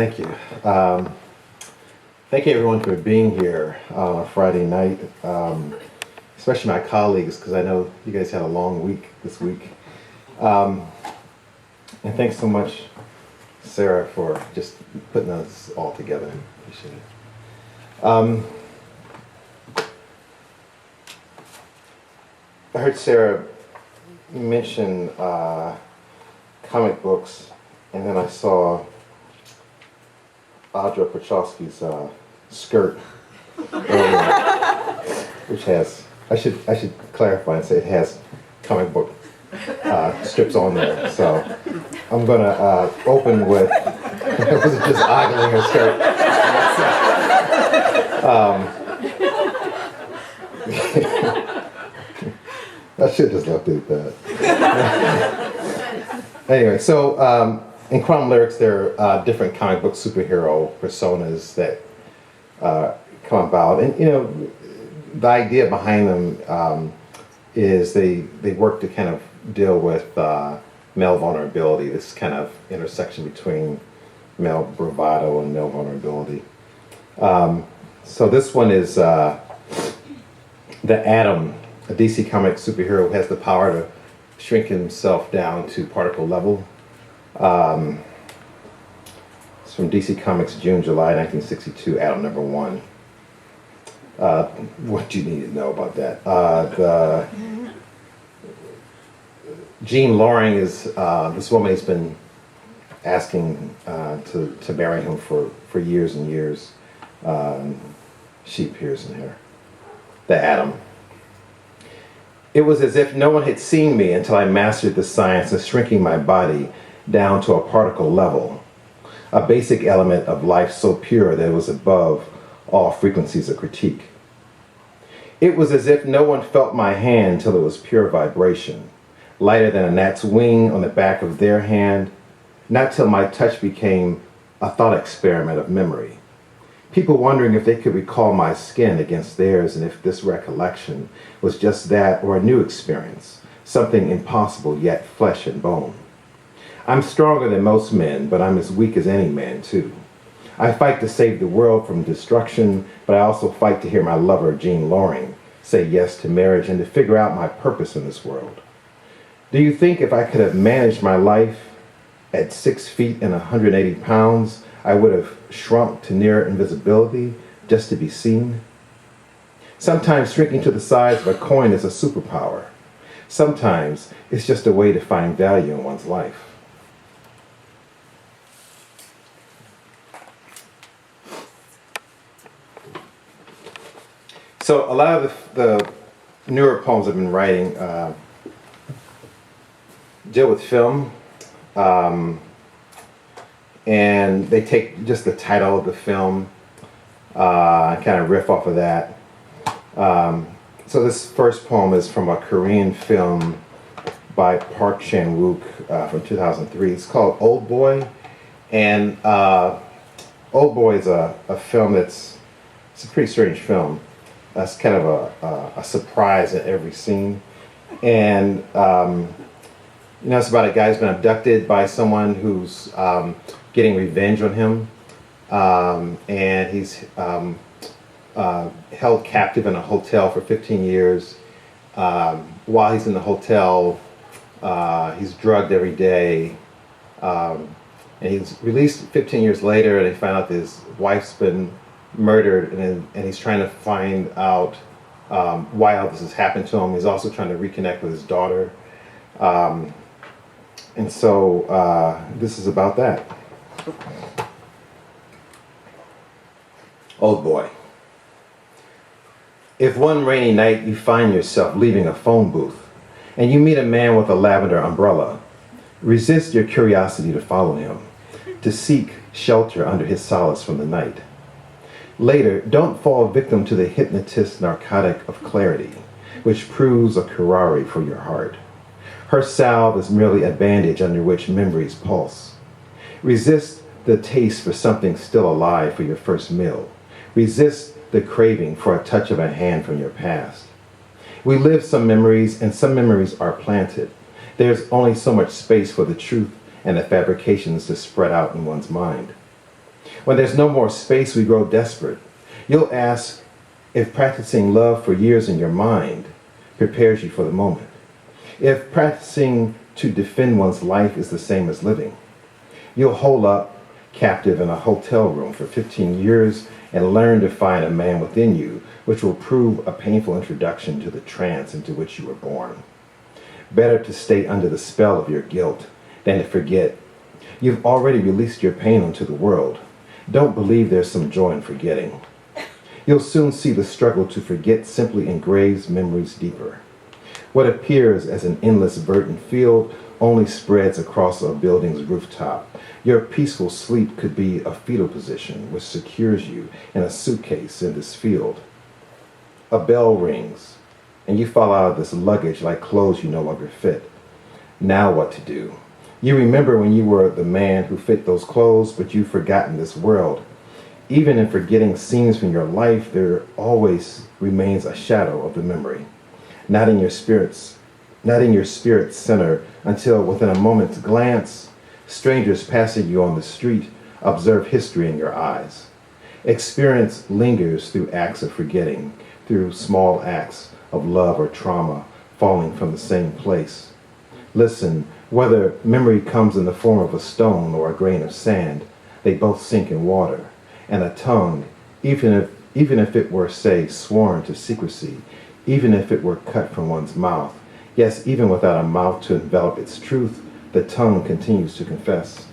Thank you. Thank you everyone for being here on a Friday night, especially my colleagues, because I know you guys had a long week this week. And thanks so much, Sarah, for just putting us all together. Appreciate it. I heard Sarah mention comic books, and then I saw Audra Pachowski's skirt earlier, which has, I should clarify and say it has comic book strips on there. So I'm gonna open with, was it just ogling her skirt? I should just left it at that. Anyway, so in Crumb Lyrics, there are different comic book superhero personas that come about, and you know, the idea behind them is they work to kind of deal with male vulnerability. This kind of intersection between male bravado and male vulnerability. So this one is the Atom, a DC comic superhero who has the power to shrink himself down to particle level. It's from DC Comics, June, July 1962, Atom #1. What do you need to know about that? Jean Loring is this woman has been asking to marry him for years and years. She appears in here. The Atom. It was as if no one had seen me until I mastered the science of shrinking my body down to a particle level, a basic element of life so pure that it was above all frequencies of critique. It was as if no one felt my hand till it was pure vibration, lighter than a gnat's wing on the back of their hand, not till my touch became a thought experiment of memory. People wondering if they could recall my skin against theirs, and if this recollection was just that or a new experience, something impossible yet flesh and bone. I'm stronger than most men, but I'm as weak as any man too. I fight to save the world from destruction, but I also fight to hear my lover, Jean Loring, say yes to marriage and to figure out my purpose in this world. Do you think if I could have managed my life at 6 feet and 180 pounds, I would have shrunk to near invisibility just to be seen? Sometimes shrinking to the size of a coin is a superpower. Sometimes it's just a way to find value in one's life. So a lot of the newer poems I've been writing deal with film. And they take just the title of the film and kind of riff off of that. So this first poem is from a Korean film by Park Chan-wook from 2003. It's called Oldboy. And Oldboy is a film it's a pretty strange film. It's kind of a surprise at every scene. And you know, it's about a guy who's been abducted by someone who's getting revenge on him, and he's held captive in a hotel for 15 years. While he's in the hotel, he's drugged every day, and he's released 15 years later, and they find out that his wife's been murdered, and he's trying to find out why all this has happened to him. He's also trying to reconnect with his daughter. And so this is about that. Oldboy. If one rainy night you find yourself leaving a phone booth and you meet a man with a lavender umbrella, resist your curiosity to follow him, to seek shelter under his solace from the night. Later, don't fall victim to the hypnotist's narcotic of clarity, which proves a curare for your heart. Her salve is merely a bandage under which memories pulse. Resist the taste for something still alive for your first meal. Resist the craving for a touch of a hand from your past. We live some memories, and some memories are planted. There's only so much space for the truth and the fabrications to spread out in one's mind. When there's no more space, we grow desperate. You'll ask if practicing love for years in your mind prepares you for the moment. If practicing to defend one's life is the same as living. You'll hole up captive in a hotel room for 15 years and learn to find a man within you, which will prove a painful introduction to the trance into which you were born. Better to stay under the spell of your guilt than to forget. You've already released your pain onto the world. Don't believe there's some joy in forgetting. You'll soon see the struggle to forget simply engraves memories deeper. What appears as an endless verdant field only spreads across a building's rooftop. Your peaceful sleep could be a fetal position which secures you in a suitcase in this field. A bell rings, and you fall out of this luggage like clothes you no longer fit. Now what to do? You remember when you were the man who fit those clothes, but you've forgotten this world. Even in forgetting scenes from your life, there always remains a shadow of the memory. Not in your spirit center until within a moment's glance, strangers passing you on the street observe history in your eyes. Experience lingers through acts of forgetting, through small acts of love or trauma falling from the same place. Listen, whether memory comes in the form of a stone or a grain of sand, they both sink in water. And a tongue, even if it were, say, sworn to secrecy, even if it were cut from one's mouth, yes, even without a mouth to envelop its truth, the tongue continues to confess.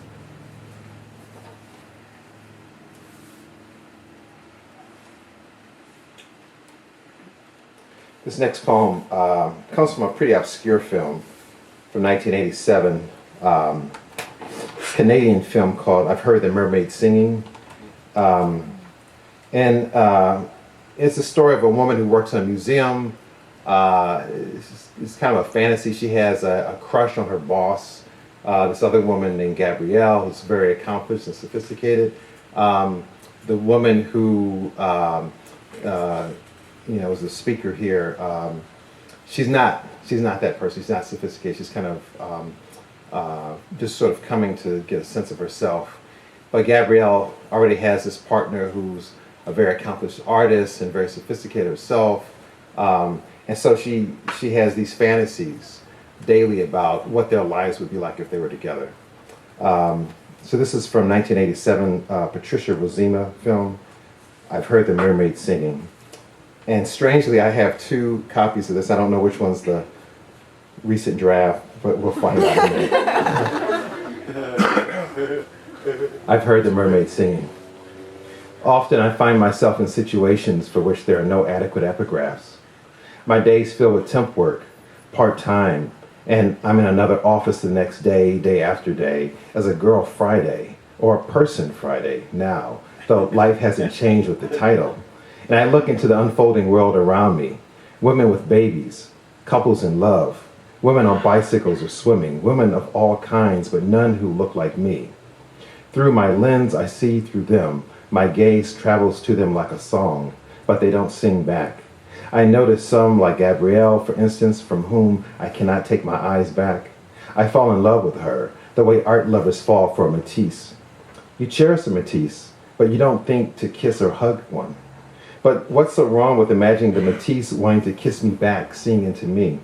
This next poem comes from a pretty obscure film from 1987, Canadian film called I've Heard the Mermaid Singing. It's the story of a woman who works in a museum. It's kind of a fantasy. She has a crush on her boss, this other woman named Gabrielle, who's very accomplished and sophisticated. The woman who is the speaker here, she's not that person. She's not sophisticated. She's kind of just sort of coming to get a sense of herself. But Gabrielle already has this partner who's a very accomplished artist and very sophisticated herself. And so she has these fantasies daily about what their lives would be like if they were together. So this is from 1987, Patricia Rozema film, I've Heard the Mermaid Singing. And strangely, I have two copies of this. I don't know which one's the recent draft, but we'll find out in a minute. I've heard the mermaid singing. Often I find myself in situations for which there are no adequate epigraphs. My days filled with temp work, part-time, and I'm in another office the next day, day after day, as a girl Friday, or a person Friday now, though life hasn't changed with the title. And I look into the unfolding world around me, women with babies, couples in love, women on bicycles or swimming, women of all kinds, but none who look like me. Through my lens, I see through them. My gaze travels to them like a song, but they don't sing back. I notice some, like Gabrielle, for instance, from whom I cannot take my eyes back. I fall in love with her, the way art lovers fall for a Matisse. You cherish a Matisse, but you don't think to kiss or hug one. But what's so wrong with imagining the Matisse wanting to kiss me back, seeing into me?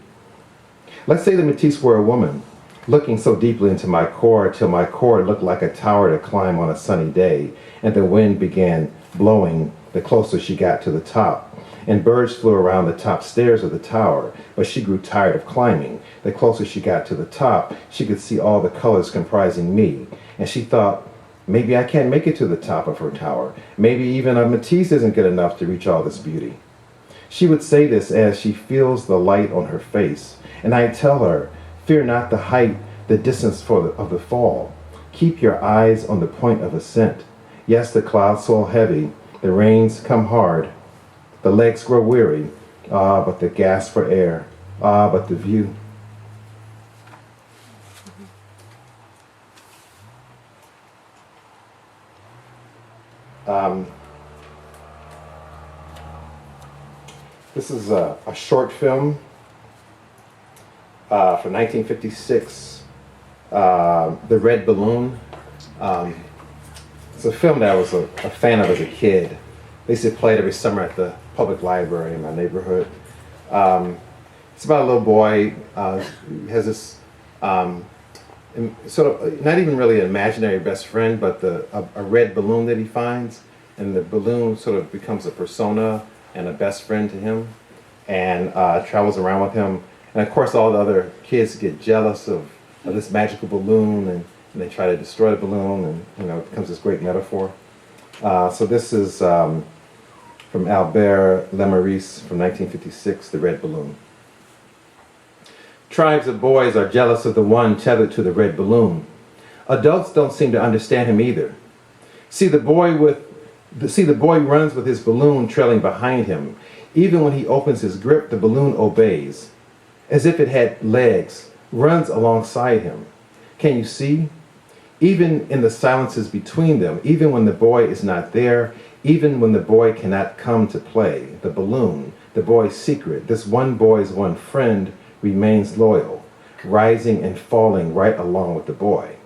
Let's say the Matisse were a woman, looking so deeply into my core till my core looked like a tower to climb on a sunny day, and the wind began blowing the closer she got to the top. And birds flew around the top stairs of the tower, but she grew tired of climbing. The closer she got to the top, she could see all the colors comprising me, and she thought, maybe I can't make it to the top of her tower. Maybe even a Matisse isn't good enough to reach all this beauty. She would say this as she feels the light on her face, and I tell her, fear not the height, the distance of the fall. Keep your eyes on the point of ascent. Yes, the clouds swell heavy, the rains come hard, the legs grow weary, but the gasp for air, but the view. This is a short film from 1956, The Red Balloon. It's It's a film that I was a fan of as a kid. They used to play it every summer at the public library in my neighborhood. It's about a little boy who has this sort of, not even really an imaginary best friend, but a red balloon that he finds, and the balloon sort of becomes a persona and a best friend to him, and travels around with him. And of course, all the other kids get jealous of this magical balloon, and they try to destroy the balloon, and it becomes this great metaphor. So this is from Albert Lemeris from 1956, The Red Balloon. Tribes of boys are jealous of the one tethered to the red balloon. Adults don't seem to understand him either. See the boy runs with his balloon trailing behind him. Even when he opens his grip, the balloon obeys. As if it had legs, runs alongside him. Can you see? Even in the silences between them, even when the boy is not there, even when the boy cannot come to play, the balloon, the boy's secret, this one boy's one friend, remains loyal, rising and falling right along with the boy.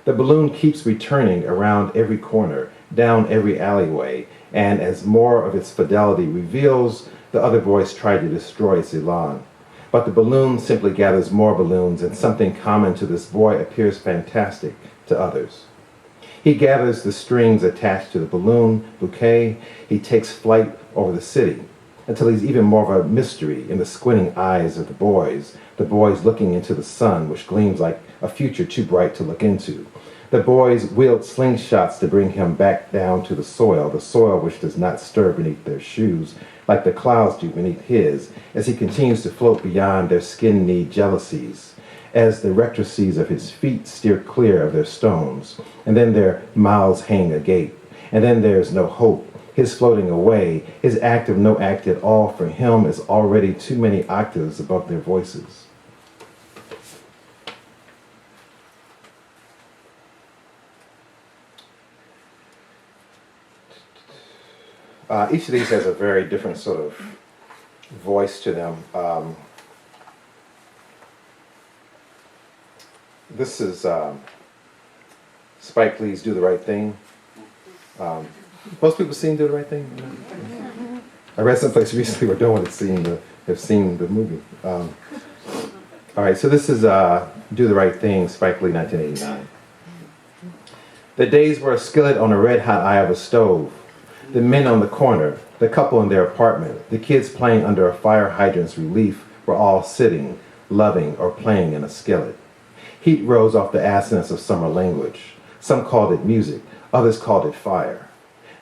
The balloon keeps returning around every corner, down every alleyway, and as more of its fidelity reveals, the other boys try to destroy its elan. But the balloon simply gathers more balloons, and something common to this boy appears fantastic to others. He gathers the strings attached to the balloon bouquet. He takes flight over the city until he's even more of a mystery in the squinting eyes of the boys looking into the sun, which gleams like a future too bright to look into. The boys wield slingshots to bring him back down to the soil which does not stir beneath their shoes, like the clouds do beneath his, as he continues to float beyond their skin-knee jealousies, as the rectrices of his feet steer clear of their stones, and then their mouths hang agape, and then there's no hope. His floating away, his act of no act at all for him is already too many octaves above their voices. Each of these has a very different sort of voice to them. This is Spike Lee's Do the Right Thing. Most people seen Do the Right Thing? I read someplace recently where no one have seen the movie. All right, so this is Do the Right Thing, Spike Lee, 1989. The days were a skillet on a red-hot eye of a stove. The men on the corner, the couple in their apartment, the kids playing under a fire hydrant's relief were all sitting, loving, or playing in a skillet. Heat rose off the acidness of summer language. Some called it music, others called it fire.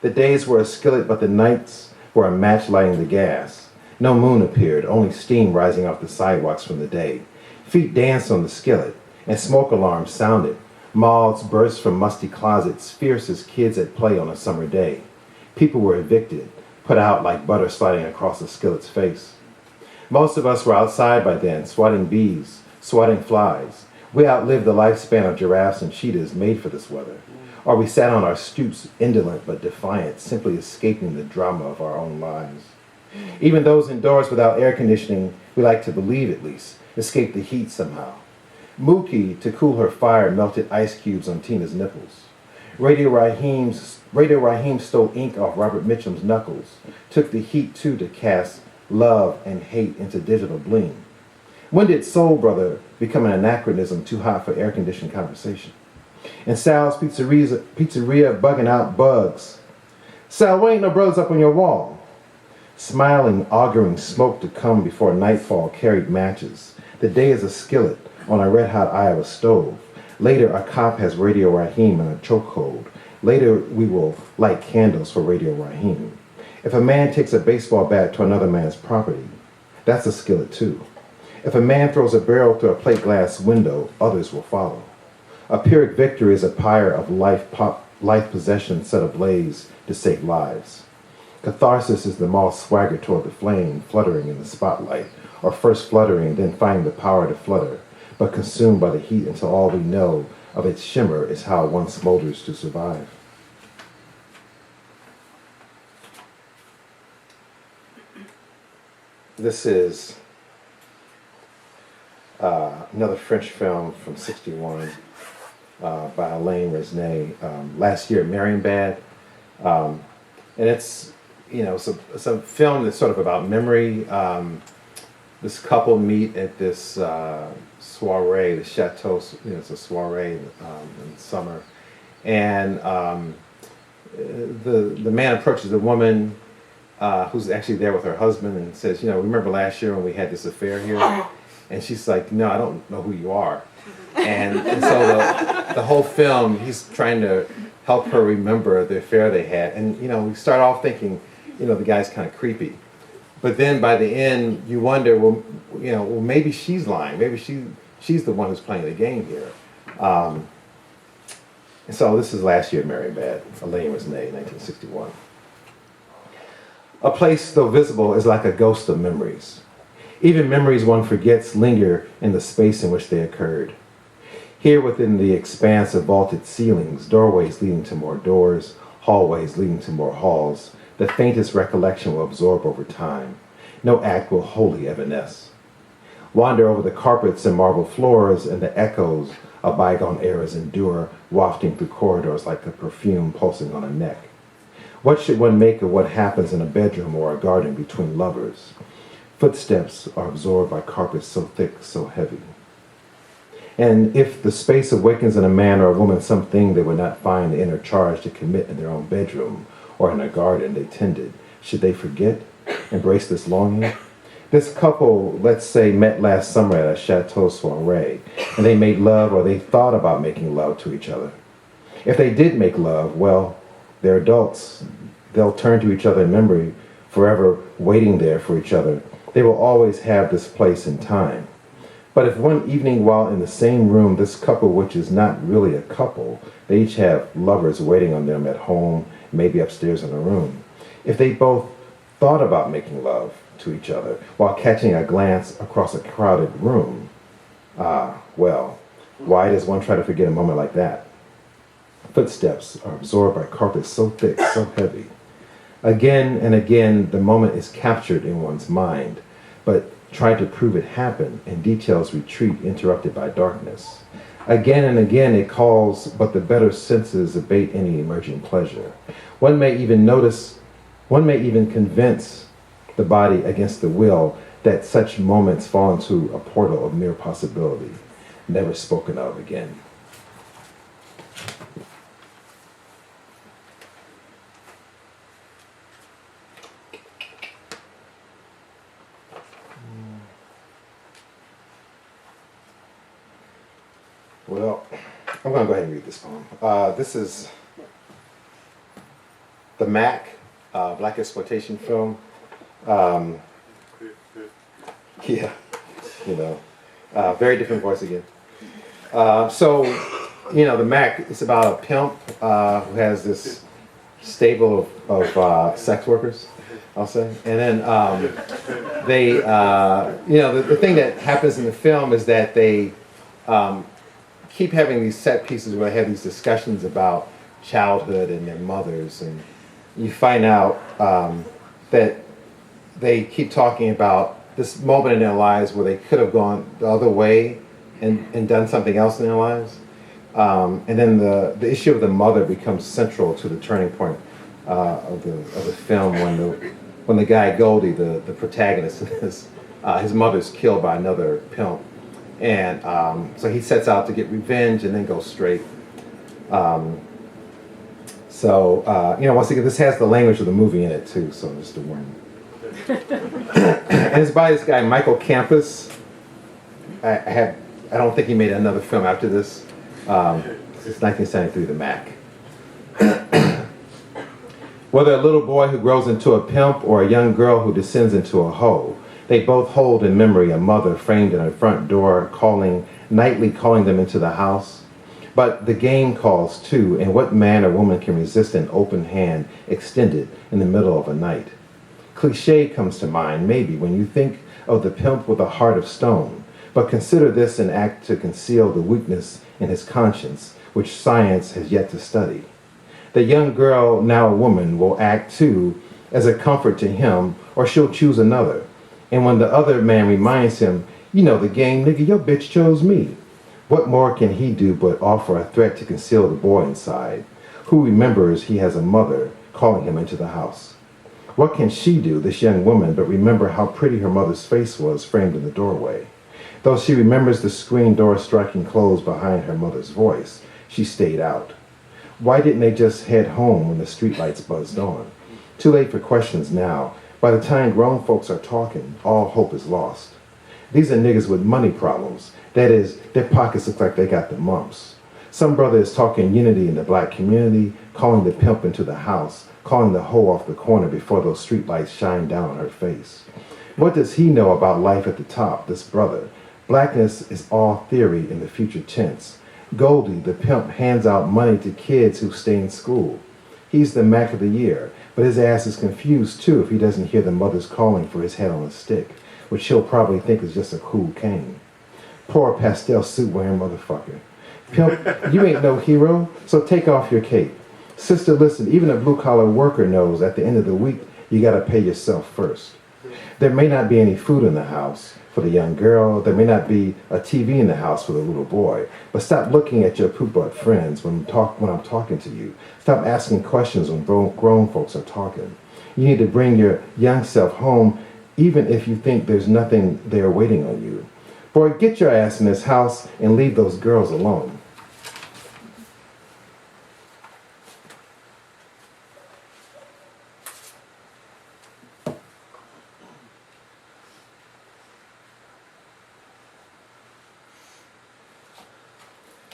The days were a skillet, but the nights were a match lighting the gas. No moon appeared, only steam rising off the sidewalks from the day. Feet danced on the skillet, and smoke alarms sounded. Moths burst from musty closets, fierce as kids at play on a summer day. People were evicted, put out like butter sliding across the skillet's face. Most of us were outside by then, swatting bees, swatting flies. We outlived the lifespan of giraffes and cheetahs made for this weather. Or we sat on our stoops, indolent but defiant, simply escaping the drama of our own lives. Even those indoors without air conditioning, we like to believe at least, escaped the heat somehow. Mookie, to cool her fire, melted ice cubes on Tina's nipples. Radio Raheem stole ink off Robert Mitchum's knuckles, took the heat too to cast love and hate into digital bling. When did Soul Brother become an anachronism too hot for air-conditioned conversation? And Sal's pizzeria bugging out bugs. Sal, why ain't no brothers up on your wall? Smiling, auguring smoke to come before nightfall carried matches. The day is a skillet on a red-hot eye of a stove. Later, a cop has Radio Raheem in a chokehold. Later, we will light candles for Radio Raheem. If a man takes a baseball bat to another man's property, that's a skillet too. If a man throws a barrel through a plate glass window, others will follow. A Pyrrhic victory is a pyre of life possession set ablaze to save lives. Catharsis is the moth swagger toward the flame, fluttering in the spotlight, or first fluttering, then finding the power to flutter, but consumed by the heat until all we know of its shimmer is how one smolders to survive. This is another French film from '61, by Elaine Resnais last year at Marienbad. And it's, it's a film that's sort of about memory. This couple meet at this soiree, the chateau, it's a soiree in summer. And the man approaches the woman who's actually there with her husband and says, remember last year when we had this affair here? And she's like, no, I don't know who you are. And so the whole film, he's trying to help her remember the affair they had. And, we start off thinking, the guy's kind of creepy. But then by the end, you wonder, well, maybe she's lying. Maybe she's the one who's playing the game here. And so this is last year at Mermaid, Elaine Resnais, 1961. A place, though visible, is like a ghost of memories. Even memories one forgets linger in the space in which they occurred. Here within the expanse of vaulted ceilings, doorways leading to more doors, hallways leading to more halls, the faintest recollection will absorb over time. No act will wholly evanesce. Wander over the carpets and marble floors, and the echoes of bygone eras endure, wafting through corridors like a perfume pulsing on a neck. What should one make of what happens in a bedroom or a garden between lovers? Footsteps are absorbed by carpets so thick, so heavy. And if the space awakens in a man or a woman something they would not find the inner charge to commit in their own bedroom or in a garden they tended, should they forget, embrace this longing? This couple, let's say, met last summer at a chateau soiree, and they made love or they thought about making love to each other. If they did make love, well, they're adults. They'll turn to each other in memory, forever waiting there for each other. They will always have this place and time. But if one evening while in the same room, this couple, which is not really a couple, they each have lovers waiting on them at home, maybe upstairs in a room. If they both thought about making love to each other while catching a glance across a crowded room, well, why does one try to forget a moment like that? Footsteps are absorbed by carpets so thick, so heavy. Again and again, the moment is captured in one's mind, but try to prove it happened, and details retreat, interrupted by darkness. Again and again it calls, but the better senses abate any emerging pleasure. One may even convince the body against the will that such moments fall into a portal of mere possibility, never spoken of again. Well, I'm going to go ahead and read this poem. This is the Mac, black exploitation film. Yeah, very different voice again. The Mac is about a pimp who has this stable of sex workers, I'll say. And then the thing that happens in the film is that they keep having these set pieces where they have these discussions about childhood and their mothers, and you find out that they keep talking about this moment in their lives where they could have gone the other way and done something else in their lives. And then the issue of the mother becomes central to the turning point of the film when the guy Goldie, the protagonist, his mother's killed by another pimp. And so he sets out to get revenge and then goes straight. Once again, this has the language of the movie in it too, so just a warning. And it's by this guy, Michael Campus. I don't think he made another film after this. It's 1973, The Mac. Whether a little boy who grows into a pimp or a young girl who descends into a hoe, they both hold in memory a mother framed in a front door, nightly calling them into the house. But the game calls too, and what man or woman can resist an open hand extended in the middle of a night? Cliché comes to mind, maybe, when you think of the pimp with a heart of stone, but consider this an act to conceal the weakness in his conscience, which science has yet to study. The young girl, now a woman, will act too as a comfort to him, or she'll choose another. And when the other man reminds him, the game, nigga, your bitch chose me. What more can he do but offer a threat to conceal the boy inside, who remembers he has a mother calling him into the house? What can she do, this young woman, but remember how pretty her mother's face was framed in the doorway? Though she remembers the screen door striking closed behind her mother's voice, she stayed out. Why didn't they just head home when the streetlights buzzed on? Too late for questions now. By the time grown folks are talking, all hope is lost. These are niggas with money problems. That is, their pockets look like they got the mumps. Some brother is talking unity in the black community, calling the pimp into the house, calling the hoe off the corner before those streetlights shine down on her face. What does he know about life at the top, this brother? Blackness is all theory in the future tense. Goldie, the pimp, hands out money to kids who stay in school. He's the Mac of the year, but his ass is confused too if he doesn't hear the mothers calling for his head on a stick, which he'll probably think is just a cool cane. Poor pastel suit wearing motherfucker. Pimp, you ain't no hero, so take off your cape. Sister, listen, even a blue-collar worker knows at the end of the week you gotta pay yourself first. There may not be any food in the house for the young girl, there may not be a TV in the house for the little boy, but stop looking at your poop-butt friends when I'm talking to you. Stop asking questions when grown folks are talking. You need to bring your young self home even if you think there's nothing there waiting on you. Boy, get your ass in this house and leave those girls alone.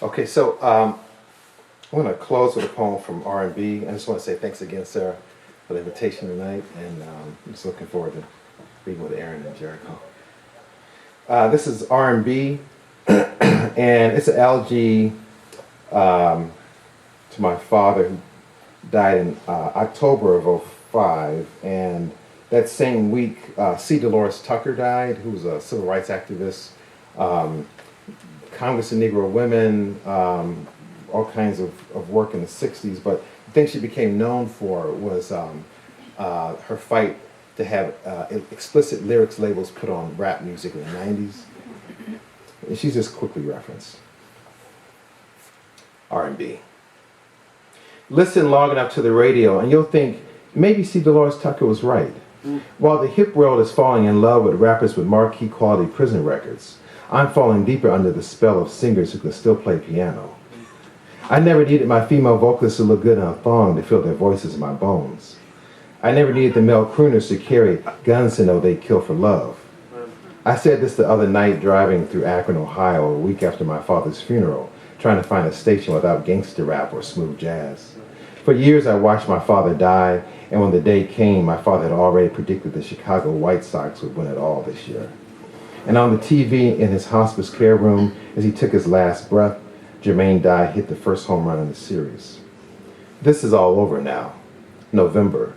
Okay, so I'm going to close with a poem from R&B. I just want to say thanks again, Sarah, for the invitation tonight, and I'm just looking forward to being with Aaron and Jericho. This is R&B, and it's an elegy to my father, who died in October of '05, and that same week, C. Dolores Tucker died, who was a civil rights activist, Congress of Negro Women, all kinds of work in the 60s, but the thing she became known for was her fight to have explicit lyrics labels put on rap music in the 90s. And she's just quickly referenced. R&B. Listen long enough to the radio and you'll think, maybe C. Dolores Tucker was right. While the hip world is falling in love with rappers with marquee quality prison records, I'm falling deeper under the spell of singers who can still play piano. I never needed my female vocalists to look good in a thong to feel their voices in my bones. I never needed the male crooners to carry guns to know they'd kill for love. I said this the other night driving through Akron, Ohio, a week after my father's funeral, trying to find a station without gangster rap or smooth jazz. For years I watched my father die, and when the day came, my father had already predicted the Chicago White Sox would win it all this year. And on the TV in his hospice care room, as he took his last breath, Jermaine Dye hit the first home run in the series. This is all over now. November.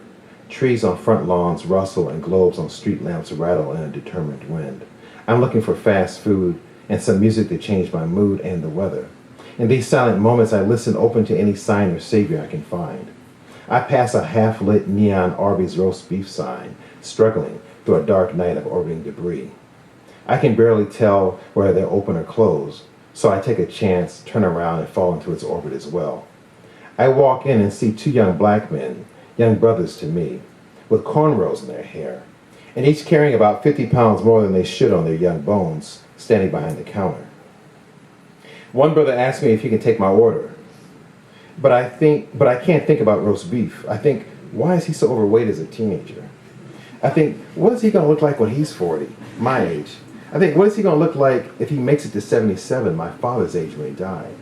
Trees on front lawns rustle and globes on street lamps rattle in a determined wind. I'm looking for fast food and some music to change my mood and the weather. In these silent moments, I listen open to any sign or savior I can find. I pass a half-lit neon Arby's roast beef sign, struggling through a dark night of orbiting debris. I can barely tell whether they're open or closed, so I take a chance, turn around, and fall into its orbit as well. I walk in and see two young black men, young brothers to me, with cornrows in their hair, and each carrying about 50 pounds more than they should on their young bones, standing behind the counter. One brother asked me if he can take my order, but I can't think about roast beef. I think, why is he so overweight as a teenager? I think, what is he going to look like when he's 40, my age? I think, what is he going to look like if he makes it to 77, my father's age when he died?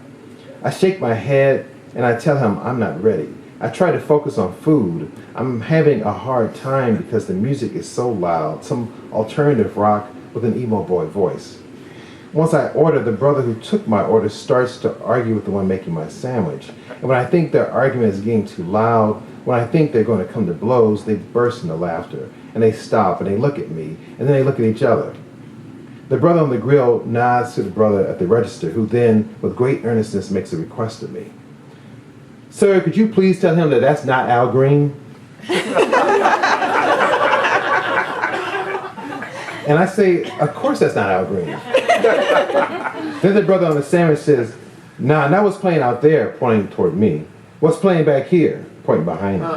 I shake my head and I tell him I'm not ready. I try to focus on food. I'm having a hard time because the music is so loud, some alternative rock with an emo boy voice. Once I order, the brother who took my order starts to argue with the one making my sandwich. And when I think their argument is getting too loud, when I think they're going to come to blows, they burst into laughter. And they stop and they look at me, and then they look at each other. The brother on the grill nods to the brother at the register, who then, with great earnestness, makes a request of me. Sir, could you please tell him that that's not Al Green? And I say, of course that's not Al Green. Then the brother on the sandwich says, nah, that was playing out there, pointing toward me. What's playing back here, pointing behind me.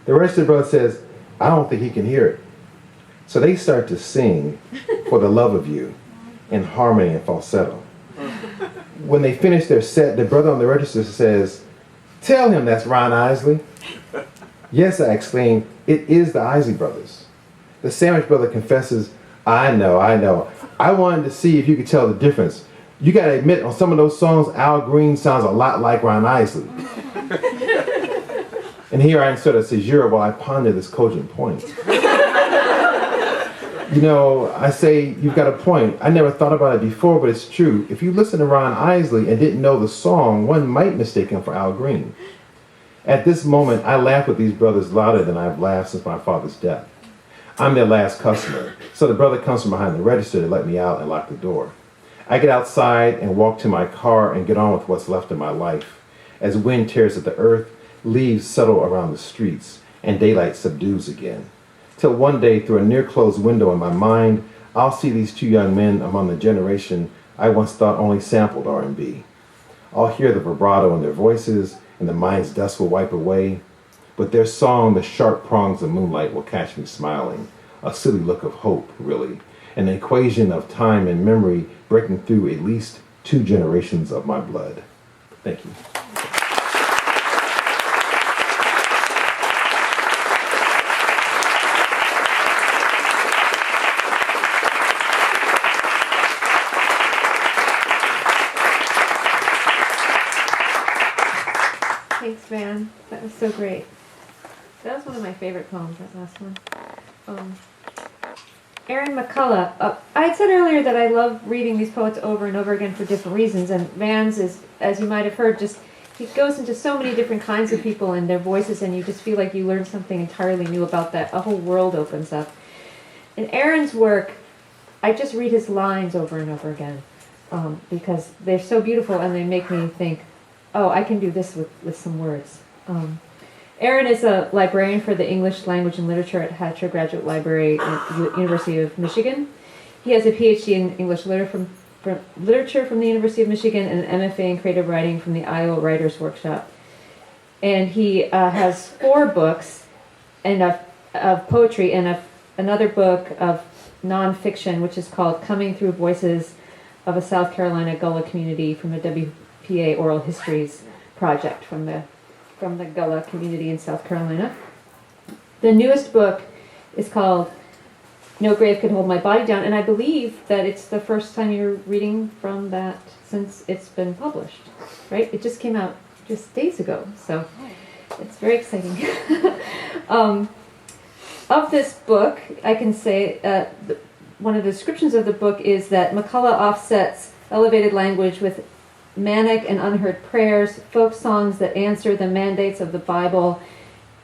The rest of the brother says, I don't think he can hear it. So they start to sing For the Love of You in harmony and falsetto. When they finish their set, the brother on the register says, tell him that's Ron Isley. Yes, I exclaimed, it is the Isley brothers. The sandwich brother confesses, I know. I wanted to see if you could tell the difference. You got to admit, on some of those songs, Al Green sounds a lot like Ron Isley. And here I insert a caesura while I ponder this cogent point. You know, I say, you've got a point. I never thought about it before, but it's true. If you listen to Ron Isley and didn't know the song, one might mistake him for Al Green. At this moment, I laugh with these brothers louder than I've laughed since my father's death. I'm their last customer, so the brother comes from behind the register to let me out and lock the door. I get outside and walk to my car and get on with what's left of my life. As wind tears at the earth, leaves settle around the streets, and daylight subdues again. Till one day, through a near-closed window in my mind, I'll see these two young men among the generation I once thought only sampled R&B. I'll hear the vibrato in their voices, and the mind's dust will wipe away. But their song, The Sharp Prongs of Moonlight, will catch me smiling. A silly look of hope, really. An equation of time and memory breaking through at least 2 generations of my blood. Thank you. Thanks, Van. That was so great. That was one of my favorite poems, that last one. Aaron McCullough. I had said earlier that I love reading these poets over and over again for different reasons, and Van's is, as you might have heard, just he goes into so many different kinds of people and their voices, and you just feel like you learn something entirely new about that. A whole world opens up. In Aaron's work, I just read his lines over and over again because they're so beautiful and they make me think, oh, I can do this with some words. Aaron is a librarian for the English Language and Literature at Hatcher Graduate Library at the University of Michigan. He has a PhD in English literature from the University of Michigan and an MFA in creative writing from the Iowa Writers Workshop. And he has 4 books of poetry and another book of nonfiction, which is called Coming Through Voices of a South Carolina Gullah Community from the WPA Oral Histories Project from the Gullah community in South Carolina. The newest book is called No Grave Could Hold My Body Down, and I believe that it's the first time you're reading from that since it's been published, right? It just came out just days ago, so it's very exciting. Of this book, I can say one of the descriptions of the book is that McCullough offsets elevated language with manic and unheard prayers, folk songs that answer the mandates of the Bible,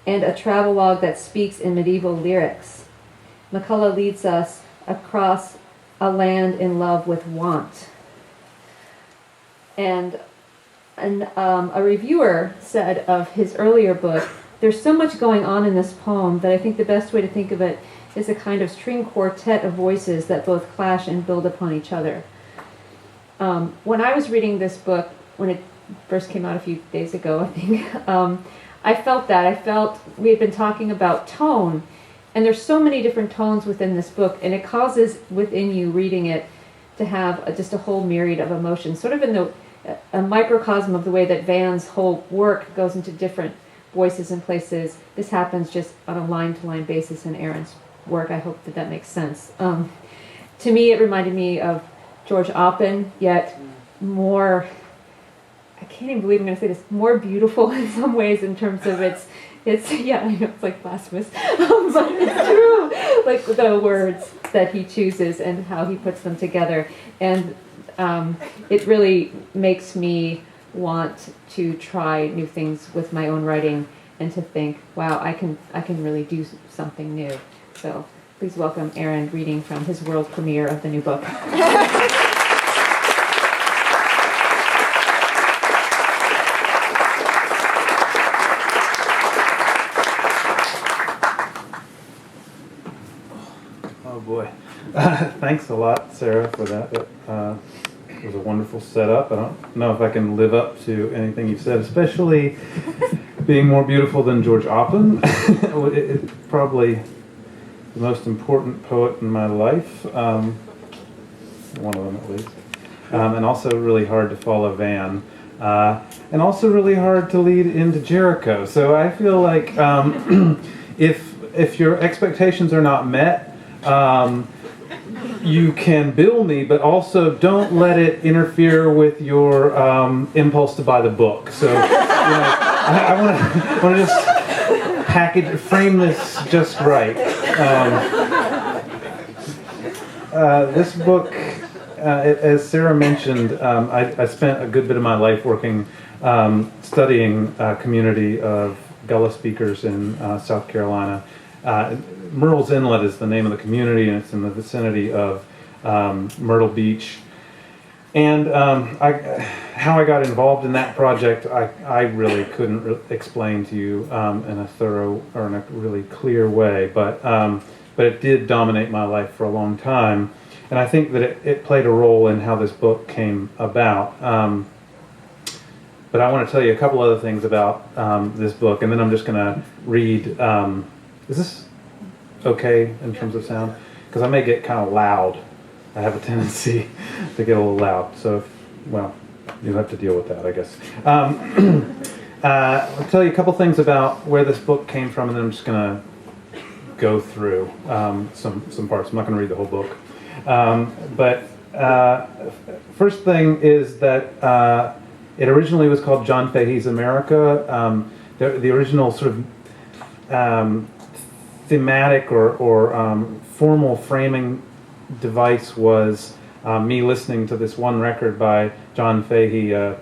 and a travelogue that speaks in medieval lyrics. McCullough leads us across a land in love with want. And a reviewer said of his earlier book, there's so much going on in this poem that I think the best way to think of it is a kind of string quartet of voices that both clash and build upon each other. When I was reading this book, when it first came out a few days ago, I think, I felt that. I felt we had been talking about tone, and there's so many different tones within this book, and it causes within you reading it to have just a whole myriad of emotions, sort of in a microcosm of the way that Van's whole work goes into different voices and places. This happens just on a line-to-line basis in Aaron's work. I hope that makes sense. To me, it reminded me of George Oppen, yet more, I can't even believe I'm going to say this, more beautiful in some ways in terms of it's yeah, I know it's like blasphemous, but it's true, like the words that he chooses and how he puts them together. And it really makes me want to try new things with my own writing and to think, wow, I can really do something new. So please welcome Aaron reading from his world premiere of the new book. Oh boy. thanks a lot, Sarah, for that. It was a wonderful setup. I don't know if I can live up to anything you've said, especially being more beautiful than George Oppen. It's probably the most important poet in my life, one of them at least, and also really hard to follow Van, and also really hard to lead into Jericho. So I feel like if your expectations are not met, you can bill me, but also don't let it interfere with your impulse to buy the book. So I want to just frame this just right. This book, as Sarah mentioned, I spent a good bit of my life working, studying a community of Gullah speakers in South Carolina. Myrtle's Inlet is the name of the community, and it's in the vicinity of Myrtle Beach. And how I got involved in that project, I really couldn't explain to you in a thorough or in a really clear way, but it did dominate my life for a long time. And I think that it played a role in how this book came about. But I want to tell you a couple other things about this book, and then I'm just going to read. Is this okay in terms of sound? Because I may get kind of loud. I have a tendency to get a little loud. So, you'll have to deal with that, I guess. I'll tell you a couple things about where this book came from, and then I'm just going to go through some parts. I'm not going to read the whole book. But first thing is that it originally was called John Fahey's America. The original sort of thematic or formal framing device was me listening to this one record by John Fahey, a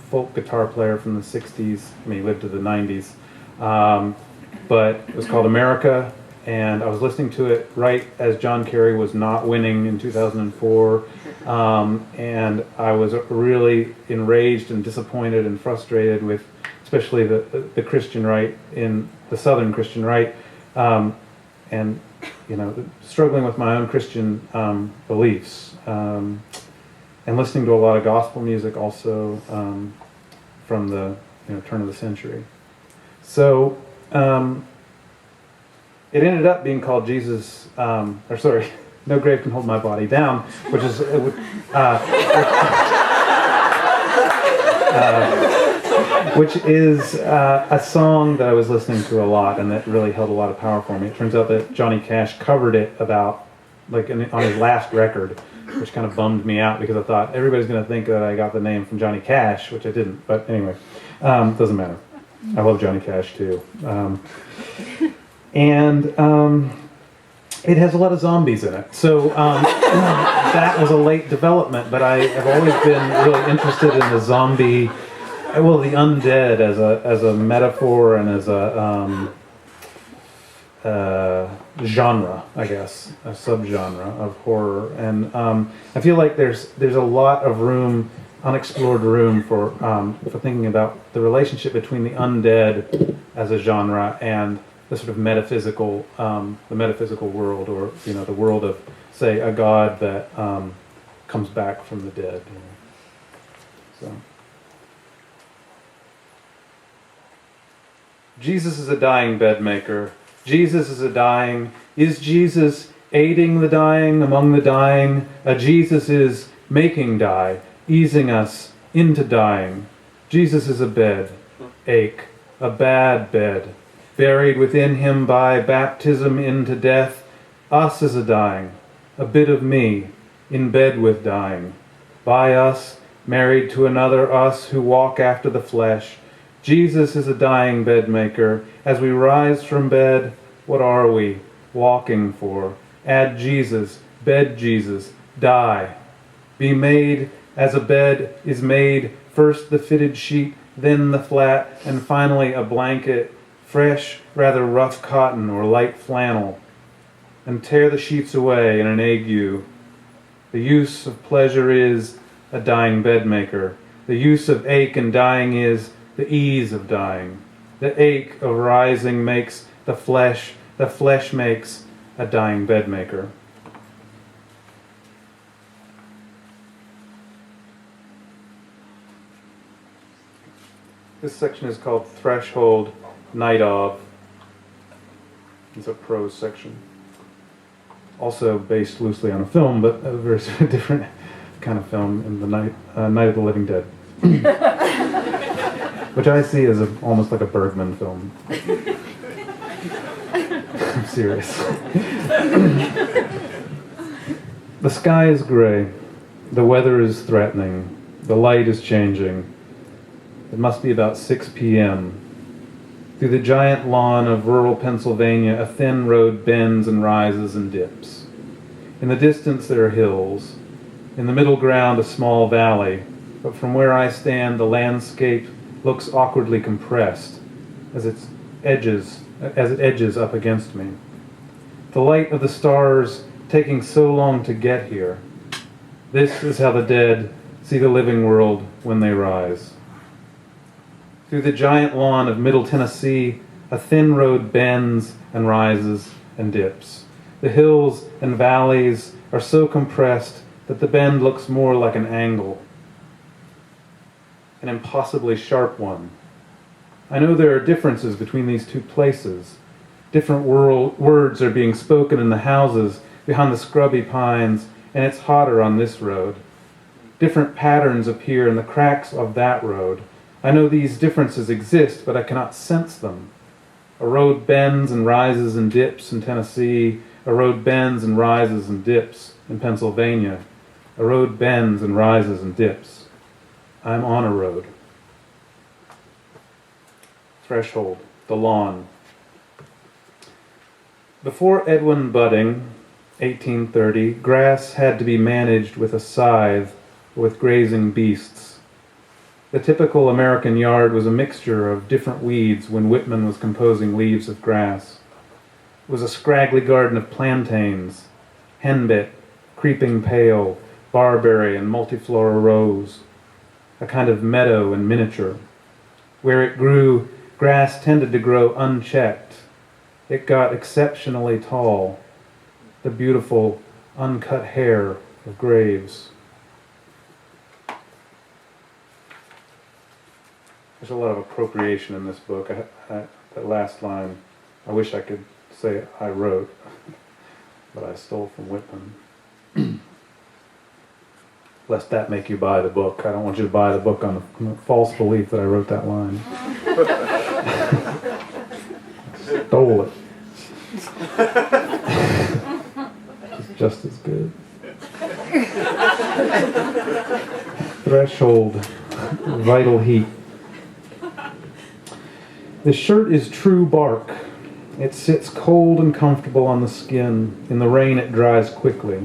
folk guitar player from the 60s. I mean, he lived to the 90s. But it was called America, and I was listening to it right as John Kerry was not winning in 2004. And I was really enraged and disappointed and frustrated with especially the Christian right in the Southern Christian right, and struggling with my own Christian beliefs, and listening to a lot of gospel music also from the turn of the century. So it ended up being called Jesus, No Grave Can Hold My Body Down, which is a song that I was listening to a lot, and that really held a lot of power for me. It turns out that Johnny Cash covered it on his last record, which kind of bummed me out because I thought everybody's going to think that I got the name from Johnny Cash, which I didn't. But anyway, doesn't matter. I love Johnny Cash too. It has a lot of zombies in it. So that was a late development, but I have always been really interested in the zombie, the undead as a metaphor and as a genre, I guess, a subgenre of horror. And I feel like there's a lot of room, unexplored room for thinking about the relationship between the undead as a genre and the sort of metaphysical, world, or the world of, say, a god that comes back from the dead. So, Jesus is a dying bedmaker. Jesus is a dying. Is Jesus aiding the dying, among the dying? Jesus is making die, easing us into dying. Jesus is a bed, ache, a bad bed, buried within him by baptism into death. Us is a dying, a bit of me, in bed with dying. By us, married to another us who walk after the flesh. Jesus is a dying bedmaker. As we rise from bed, what are we walking for? Add Jesus, bed Jesus, die. Be made as a bed is made, first the fitted sheet, then the flat, and finally a blanket, fresh, rather rough cotton or light flannel, and tear the sheets away in an ague. The use of pleasure is a dying bedmaker. The use of ache and dying is the ease of dying. The ache of rising makes the flesh makes a dying bedmaker. This section is called Threshold, Night of. It's a prose section. Also based loosely on a film, but a very different kind of film in the Night of the Living Dead. Which I see as almost like a Bergman film. I'm serious. The sky is gray. The weather is threatening. The light is changing. It must be about 6 p.m. Through the giant lawn of rural Pennsylvania, a thin road bends and rises and dips. In the distance there are hills. In the middle ground, a small valley. But from where I stand, the landscape looks awkwardly compressed as it edges up against me. The light of the stars taking so long to get here. This is how the dead see the living world when they rise. Through the giant lawn of Middle Tennessee, a thin road bends and rises and dips. The hills and valleys are so compressed that the bend looks more like an angle, an impossibly sharp one. I know there are differences between these two places. Different words are being spoken in the houses behind the scrubby pines, and it's hotter on this road. Different patterns appear in the cracks of that road. I know these differences exist, but I cannot sense them. A road bends and rises and dips in Tennessee. A road bends and rises and dips in Pennsylvania. A road bends and rises and dips. I'm on a road. Threshold, the lawn. Before Edwin Budding, 1830, grass had to be managed with a scythe or with grazing beasts. The typical American yard was a mixture of different weeds when Whitman was composing Leaves of Grass. It was a scraggly garden of plantains, henbit, creeping pale, barberry, and multiflora rose, a kind of meadow in miniature. Where it grew, grass tended to grow unchecked. It got exceptionally tall, the beautiful, uncut hair of graves. There's a lot of appropriation in this book. That last line, I wish I could say I wrote, but I stole from Whitman. Lest that make you buy the book. I don't want you to buy the book on the false belief that I wrote that line. Stole it. It's just as good. Threshold, vital heat. The shirt is true bark. It sits cold and comfortable on the skin. In the rain it dries quickly.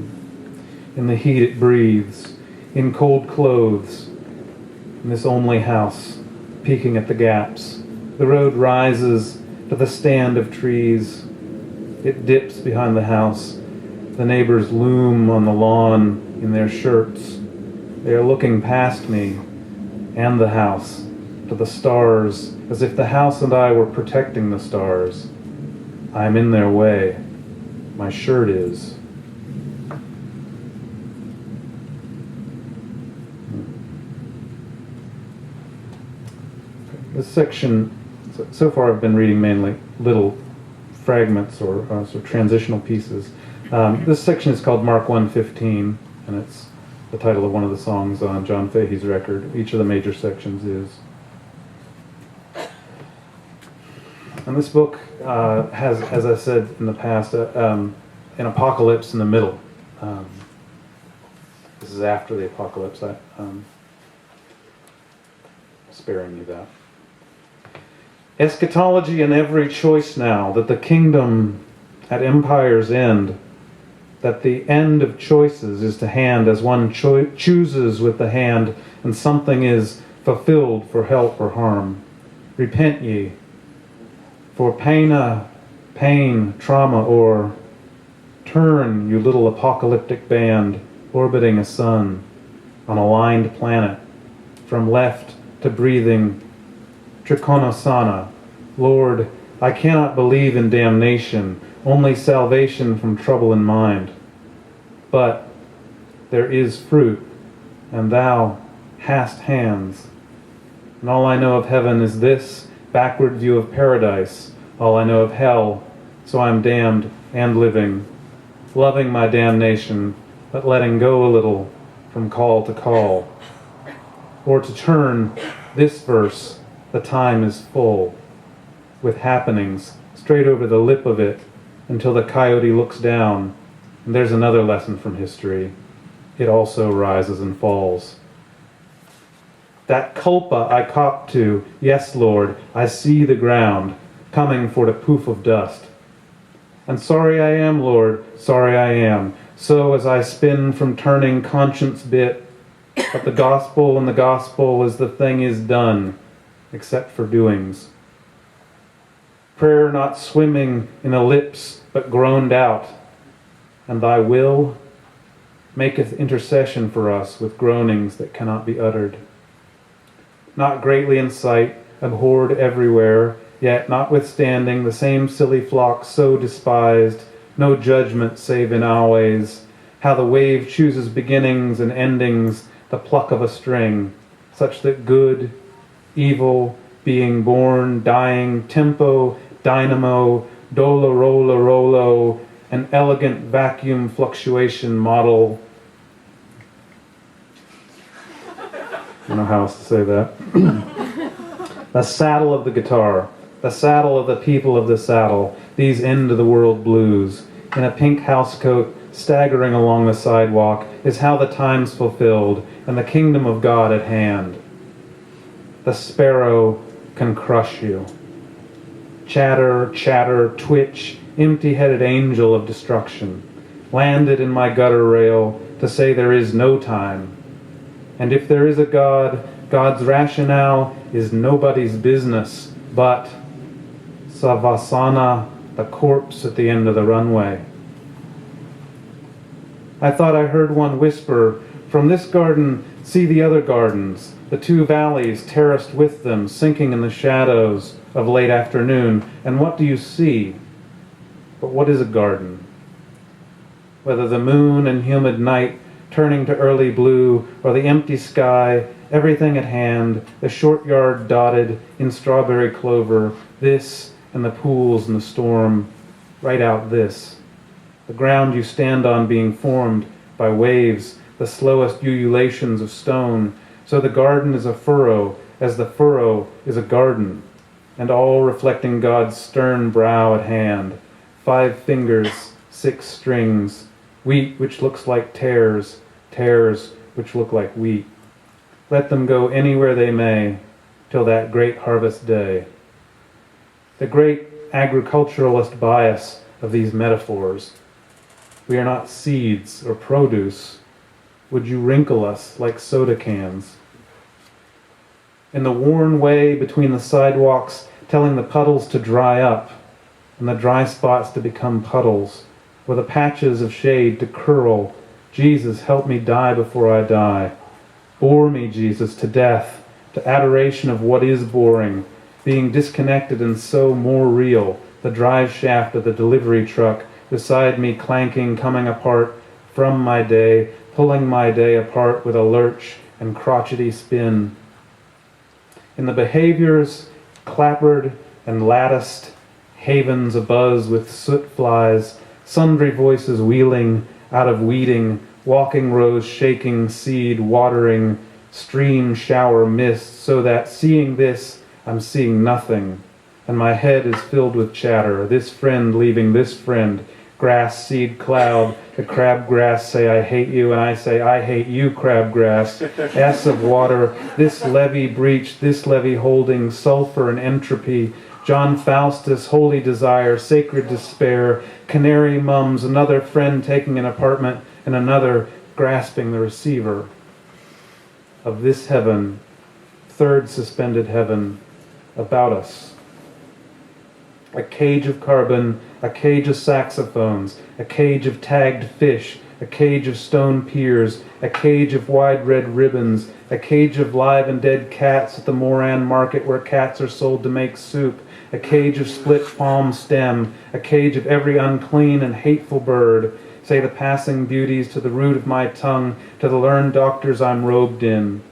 In the heat it breathes. In cold clothes. In this only house, peeking at the gaps. The road rises to the stand of trees. It dips behind the house. The neighbors loom on the lawn in their shirts. They are looking past me and the house to the stars, as if the house and I were protecting the stars. I am in their way. My shirt is. This section, so far I've been reading mainly little fragments or sort of transitional pieces. This section is called Mark 115, and it's the title of one of the songs on John Fahey's record. Each of the major sections is. And this book has, as I said in the past, an apocalypse in the middle. This is after the apocalypse. Sparing you that. Eschatology in every choice now, that the kingdom at empire's end, that the end of choices is to hand as one chooses with the hand, and something is fulfilled for help or harm. Repent ye, for pain, trauma, or turn, you little apocalyptic band, orbiting a sun on a lined planet, from left to breathing Trikonasana. Lord, I cannot believe in damnation, only salvation from trouble in mind. But there is fruit, and thou hast hands. And all I know of heaven is this backward view of paradise. All I know of hell, so I'm damned and living, loving my damnation, but letting go a little from call to call. Or to turn this verse, the time is full, with happenings straight over the lip of it until the coyote looks down, and there's another lesson from history. It also rises and falls. That culpa I cop to, yes, Lord, I see the ground, coming for the poof of dust. And sorry I am, Lord, sorry I am, so as I spin from turning conscience bit, but the gospel and the gospel is the thing is done, except for doings. Prayer not swimming in a lips, but groaned out, and thy will maketh intercession for us with groanings that cannot be uttered. Not greatly in sight, abhorred everywhere, yet notwithstanding the same silly flock so despised, no judgment save in always, how the wave chooses beginnings and endings, the pluck of a string, such that good, evil, being born, dying, tempo, dynamo, dolo, rolla, rollo, an elegant vacuum fluctuation model. I don't know how else to say that. The saddle of the guitar, the saddle of the people of the saddle, these end-of-the-world blues. In a pink housecoat, staggering along the sidewalk, is how the time's fulfilled, and the kingdom of God at hand. The sparrow can crush you. Chatter, chatter, twitch, empty-headed angel of destruction, landed in my gutter rail to say there is no time. And if there is a God, God's rationale is nobody's business, but Savasana, the corpse at the end of the runway. I thought I heard one whisper, from this garden see the other gardens, the two valleys terraced with them, sinking in the shadows of late afternoon. And what do you see? But what is a garden? Whether the moon and humid night turning to early blue, or the empty sky, everything at hand, the short yard dotted in strawberry clover, this and the pools and the storm, write out this. The ground you stand on being formed by waves, the slowest ululations of stone, so the garden is a furrow, as the furrow is a garden, and all reflecting God's stern brow at hand. 5 fingers, 6 strings, wheat which looks like tares, tares which look like wheat. Let them go anywhere they may, till that great harvest day. The great agriculturalist bias of these metaphors. We are not seeds or produce. Would you wrinkle us like soda cans? In the worn way between the sidewalks, telling the puddles to dry up, and the dry spots to become puddles, or the patches of shade to curl. Jesus, help me die before I die. Bore me, Jesus, to death, to adoration of what is boring, being disconnected and so more real, the drive shaft of the delivery truck beside me clanking, coming apart from my day, pulling my day apart with a lurch and crotchety spin. In the behaviors, clappered and latticed, havens abuzz with soot flies, sundry voices wheeling out of weeding, walking rows shaking, seed watering, stream shower mist, so that seeing this, I'm seeing nothing, and my head is filled with chatter, this friend leaving this friend, grass, seed, cloud, the crabgrass say I hate you, and I say I hate you, crabgrass, S of water, this levee breach, this levee holding, sulfur and entropy, John Faustus, holy desire, sacred despair, canary mums, another friend taking an apartment, and another grasping the receiver of this heaven, third suspended heaven, about us. A cage of carbon, a cage of saxophones, a cage of tagged fish, a cage of stone piers, a cage of wide red ribbons, a cage of live and dead cats at the Moran market where cats are sold to make soup, a cage of split palm stem, a cage of every unclean and hateful bird, say the passing beauties to the root of my tongue, to the learned doctors I'm robed in.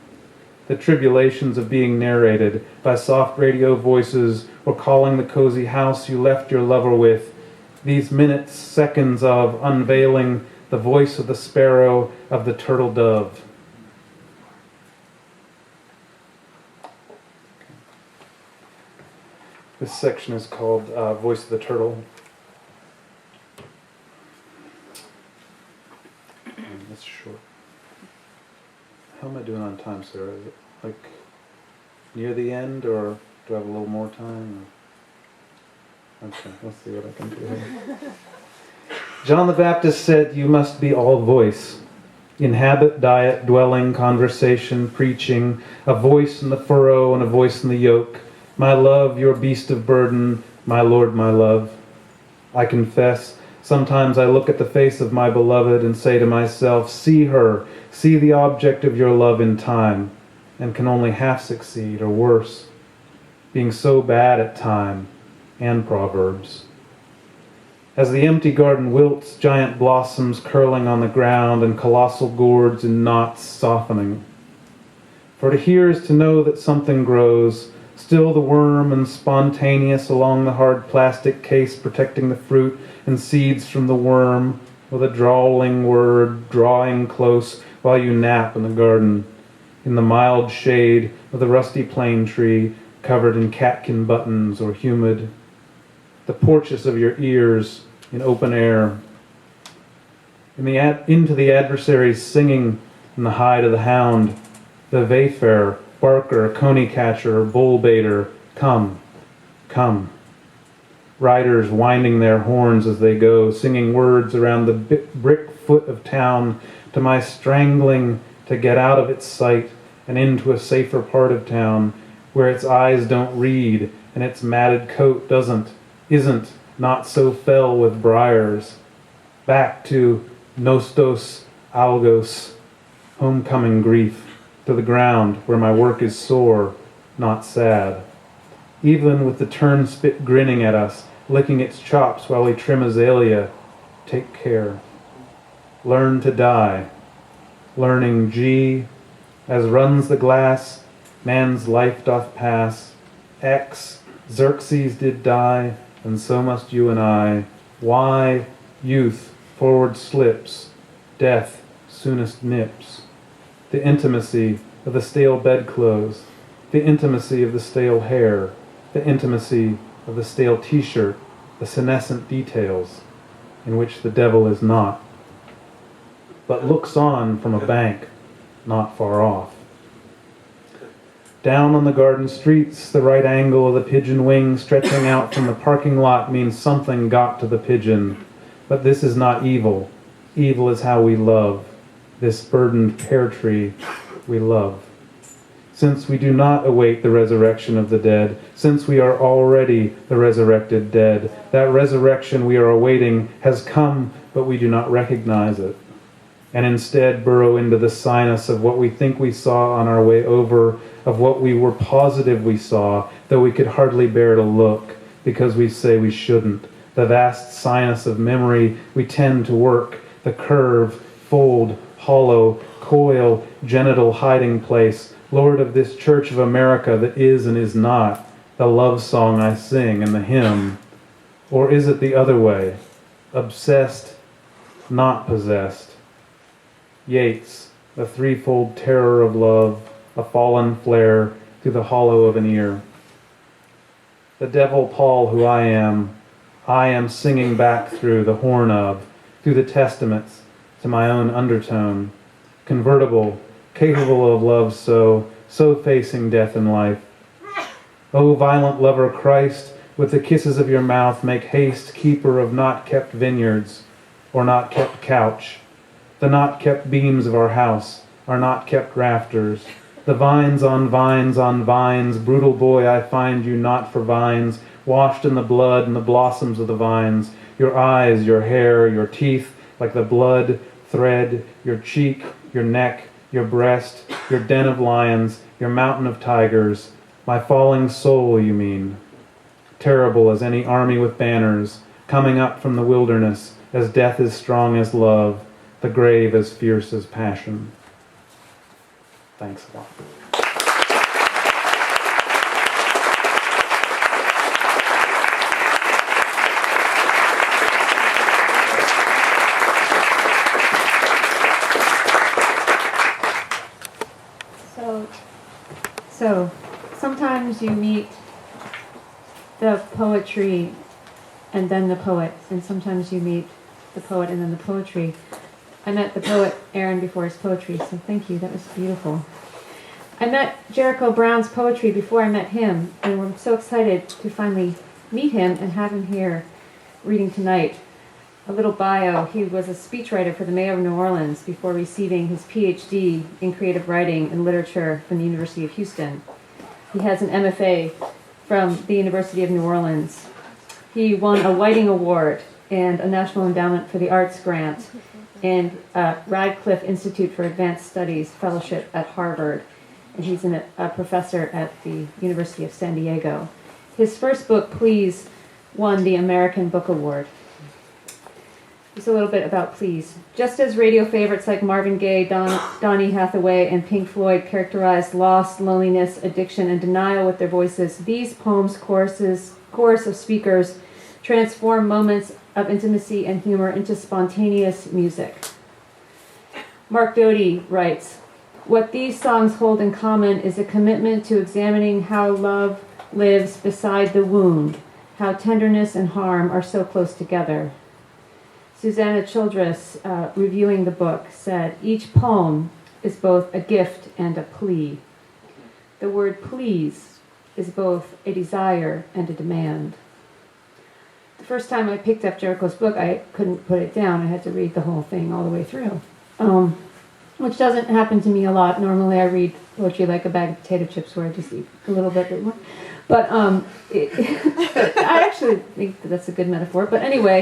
the tribulations of being narrated by soft radio voices or calling the cozy house you left your lover with. These minutes, seconds of unveiling the voice of the sparrow, of the turtle dove. This section is called Voice of the Turtle. It's short. How am I doing on time, Sarah? Is it like near the end, or do I have a little more time? Okay, let's see what I can do here. John the Baptist said, "You must be all voice. In habit, diet, dwelling, conversation, preaching, a voice in the furrow and a voice in the yoke. My love, your beast of burden, my Lord, my love." I confess, sometimes I look at the face of my beloved and say to myself, "See her, see the object of your love in time," and can only half succeed, or worse, being so bad at time and Proverbs. As the empty garden wilts, giant blossoms curling on the ground and colossal gourds in knots softening. For to hear is to know that something grows, still the worm and spontaneous along the hard plastic case protecting the fruit and seeds from the worm, with a drawling word drawing close while you nap in the garden, in the mild shade of the rusty plane tree covered in catkin buttons or humid, the porches of your ears in open air, into the adversaries singing in the hide of the hound, the wayfarer, barker, coney catcher, bull baiter, come, come. Riders winding their horns as they go, singing words around the brick foot of town to my strangling to get out of its sight and into a safer part of town where its eyes don't read and its matted coat isn't not so fell with briars. Back to nostos algos, homecoming grief, to the ground where my work is sore, not sad. Even with the turnspit grinning at us, licking its chops while we trim azalea, take care. Learn to die. Learning G, as runs the glass, man's life doth pass. X, Xerxes did die, and so must you and I. Y, youth, forward slips. Death, soonest nips. The intimacy of the stale bedclothes. The intimacy of the stale hair. The intimacy of the stale t-shirt. The senescent details in which the devil is not, but looks on from a bank not far off. Down on the garden streets, the right angle of the pigeon wing stretching out from the parking lot means something got to the pigeon. But this is not evil. Evil is how we love. This burdened pear tree we love. Since we do not await the resurrection of the dead, since we are already the resurrected dead, that resurrection we are awaiting has come, but we do not recognize it, and instead burrow into the sinus of what we think we saw on our way over, of what we were positive we saw, though we could hardly bear to look, because we say we shouldn't. The vast sinus of memory we tend to work, the curve, fold, hollow, coil, genital hiding place, Lord of this Church of America that is and is not, the love song I sing and the hymn. Or is it the other way? Obsessed, not possessed. Yeats, the threefold terror of love, a fallen flare through the hollow of an ear. The devil Paul who I am singing back through the horn of, through the testaments, to my own undertone, convertible, capable of love so facing death and life. O violent lover Christ, with the kisses of your mouth make haste, keeper of not kept vineyards, or not kept couch, the not kept beams of our house, our not kept rafters, the vines on vines on vines, brutal boy, I find you not for vines, washed in the blood and the blossoms of the vines, your eyes, your hair, your teeth, like the blood thread, your cheek, your neck, your breast, your den of lions, your mountain of tigers, my falling soul, you mean. Terrible as any army with banners, coming up from the wilderness, as death is strong as love, the grave as fierce as passion. Thanks a lot. So, sometimes you meet the poetry and then the poet, and sometimes you meet the poet and then the poetry. I met the poet Aaron before his poetry, so thank you, that was beautiful. I met Jericho Brown's poetry before I met him, and I'm so excited to finally meet him and have him here reading tonight. A little bio: he was a speechwriter for the mayor of New Orleans before receiving his PhD in creative writing and literature from the University of Houston. He has an MFA from the University of New Orleans. He won a Whiting Award and a National Endowment for the Arts grant and Radcliffe Institute for Advanced Studies Fellowship at Harvard. And he's a professor at the University of San Diego. His first book, Please, won the American Book Award. Just a little bit about Please. Just as radio favorites like Marvin Gaye, Donny Hathaway, and Pink Floyd characterized loss, loneliness, addiction, and denial with their voices, these poems, chorus of speakers, transform moments of intimacy and humor into spontaneous music. Mark Doty writes, "What these songs hold in common is a commitment to examining how love lives beside the wound, how tenderness and harm are so close together." Susanna Childress, reviewing the book, said, "Each poem is both a gift and a plea. The word please is both a desire and a demand." The first time I picked up Jericho's book, I couldn't put it down. I had to read the whole thing all the way through, which doesn't happen to me a lot. Normally I read poetry like a bag of potato chips where I just eat a little bit more. But I actually think that's a good metaphor. But anyway,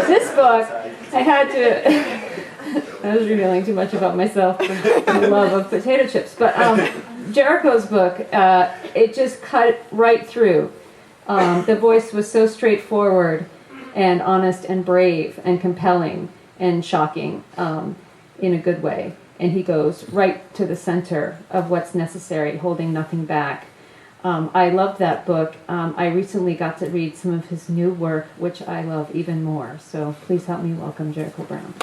this book, I had to, I was revealing too much about myself and my love of potato chips. But Jericho's book, it just cut right through. The voice was so straightforward and honest and brave and compelling and shocking in a good way. And he goes right to the center of what's necessary, holding nothing back. I loved that book. I recently got to read some of his new work, which I love even more. So please help me welcome Jericho Brown.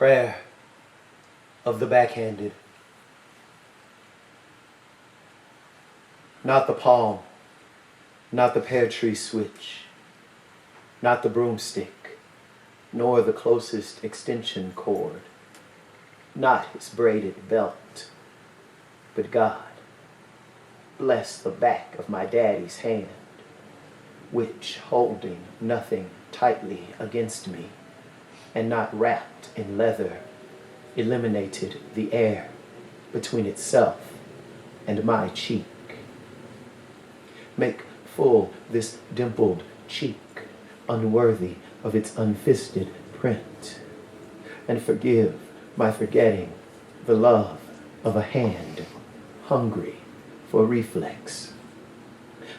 Prayer of the backhanded. Not the palm, not the pear tree switch, not the broomstick, nor the closest extension cord, not his braided belt, but God. Bless the back of my daddy's hand, which, holding nothing tightly against me, and not wrapped in leather, eliminated the air between itself and my cheek. Make full this dimpled cheek, unworthy of its unfisted print, and forgive my forgetting the love of a hand hungry for reflex,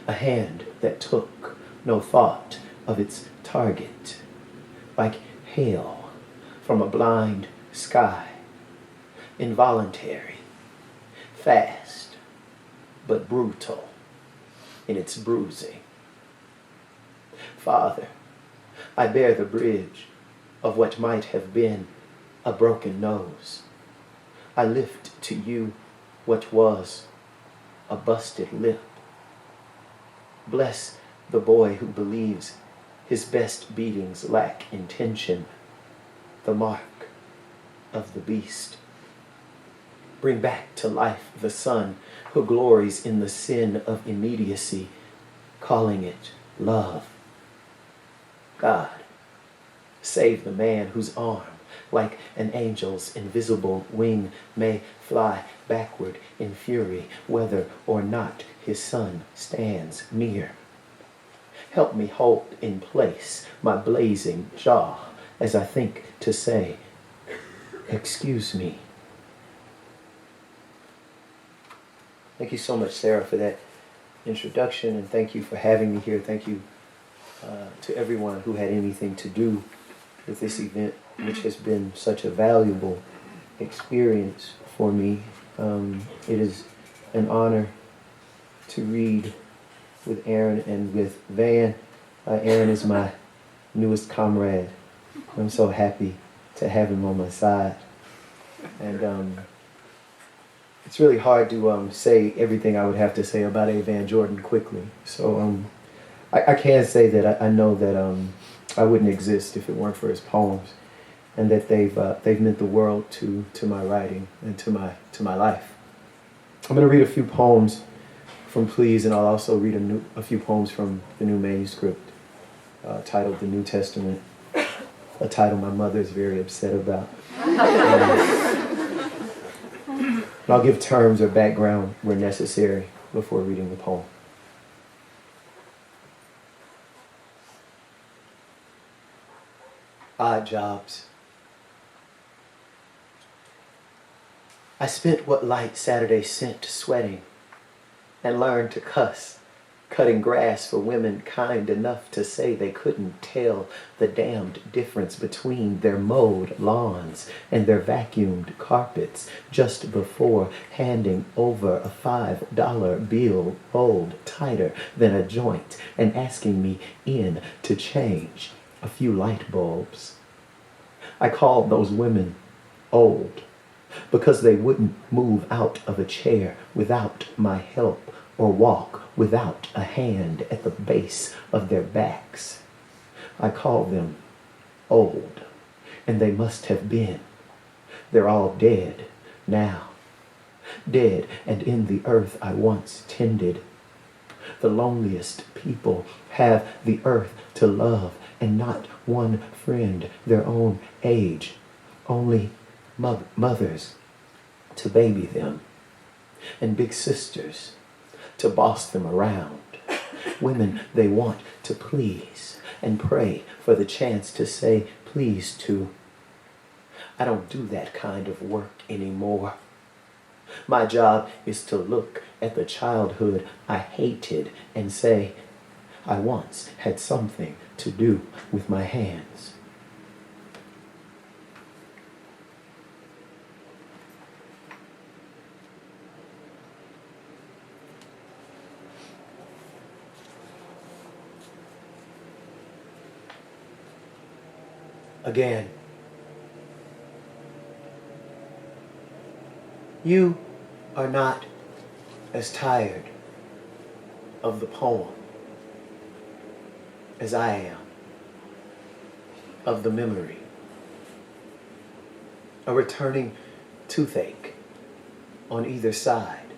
a hand that took no thought of its target, like hail from a blind sky, involuntary, fast, but brutal in its bruising. Father, I bear the bridge of what might have been a broken nose. I lift to you what was a busted lip. Bless the boy who believes his best beatings lack intention, the mark of the beast. Bring back to life the son who glories in the sin of immediacy, calling it love. God, save the man whose arm like an angel's invisible wing, may fly backward in fury, whether or not his son stands near. Help me hold in place my blazing jaw as I think to say, excuse me. Thank you so much, Sarah, for that introduction, and thank you for having me here. Thank you to everyone who had anything to do with this event, which has been such a valuable experience for me. It is an honor to read with Aaron and with Van. Aaron is my newest comrade. I'm so happy to have him on my side. And it's really hard to say everything I would have to say about A. Van Jordan quickly. So I can say that I know that I wouldn't exist if it weren't for his poems, and that they've meant the world to my writing and to my life. I'm going to read a few poems from Please, and I'll also read a few poems from the new manuscript titled The New Testament, a title my mother is very upset about. And I'll give terms or background where necessary before reading the poem. Odd jobs. I spent what light Saturday sent sweating, and learned to cuss, cutting grass for women kind enough to say they couldn't tell the damned difference between their mowed lawns and their vacuumed carpets just before handing over a $5 bill rolled tighter than a joint and asking me in to change a few light bulbs. I called those women old because they wouldn't move out of a chair without my help or walk without a hand at the base of their backs. I called them old, and they must have been. They're all dead now. Dead and in the earth I once tended. The loneliest people have the earth to love, and not one friend their own age, only mothers to baby them, and big sisters to boss them around, women they want to please and pray for the chance to say please to. I don't do that kind of work anymore. My job is to look at the childhood I hated and say, I once had something to do with my hands. Again. You are not as tired of the poem as I am of the memory. A returning toothache on either side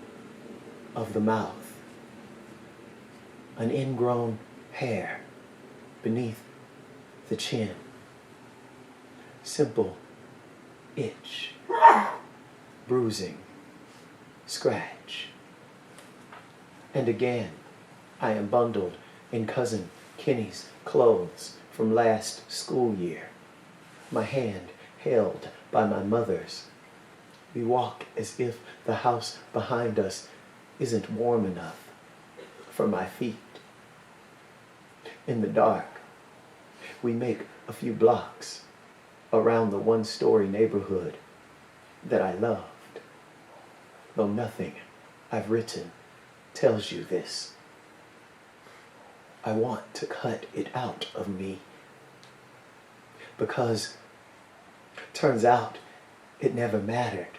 of the mouth. An ingrown hair beneath the chin. Simple itch, bruising, scratch. And again, I am bundled in Cousin Kenny's clothes from last school year, my hand held by my mother's. We walk as if the house behind us isn't warm enough for my feet. In the dark, we make a few blocks around the one-story neighborhood that I loved, though nothing I've written tells you this. I want to cut it out of me, because turns out it never mattered.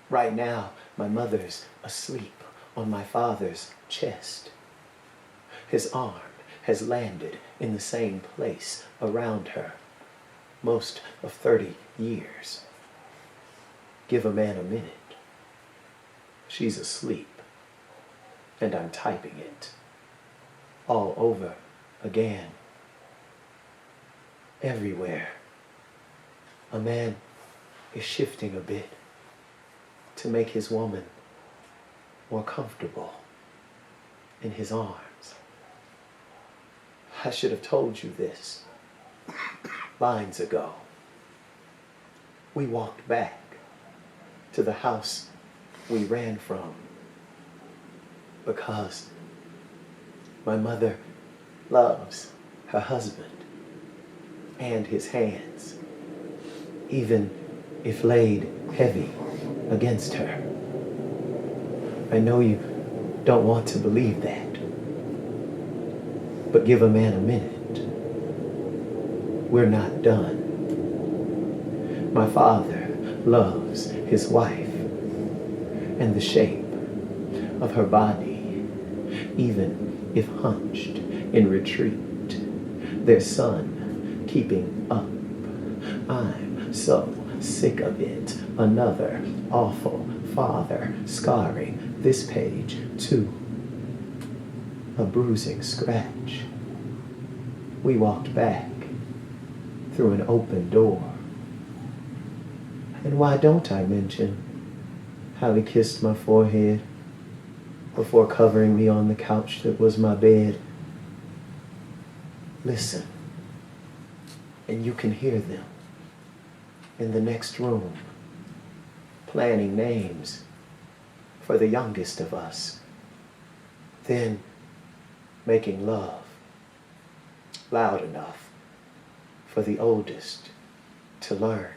Right now, my mother's asleep on my father's chest. His arm has landed in the same place around her most of 30 years. Give a man a minute. She's asleep, and I'm typing it all over again, everywhere, A man is shifting a bit to make his woman more comfortable in his arms. I should have told you this lines ago. We walked back to the house we ran from because my mother loves her husband and his hands, even if laid heavy against her. I know you don't want to believe that, but give a man a minute. We're not done. My father loves his wife and the shape of her body, even if hunched in retreat, their son keeping up. I'm so sick of it. Another awful father scarring this page too. A bruising scratch. We walked back through an open door. And why don't I mention how he kissed my forehead before covering me on the couch that was my bed? Listen, and you can hear them in the next room, planning names for the youngest of us, then making love loud enough for the oldest to learn.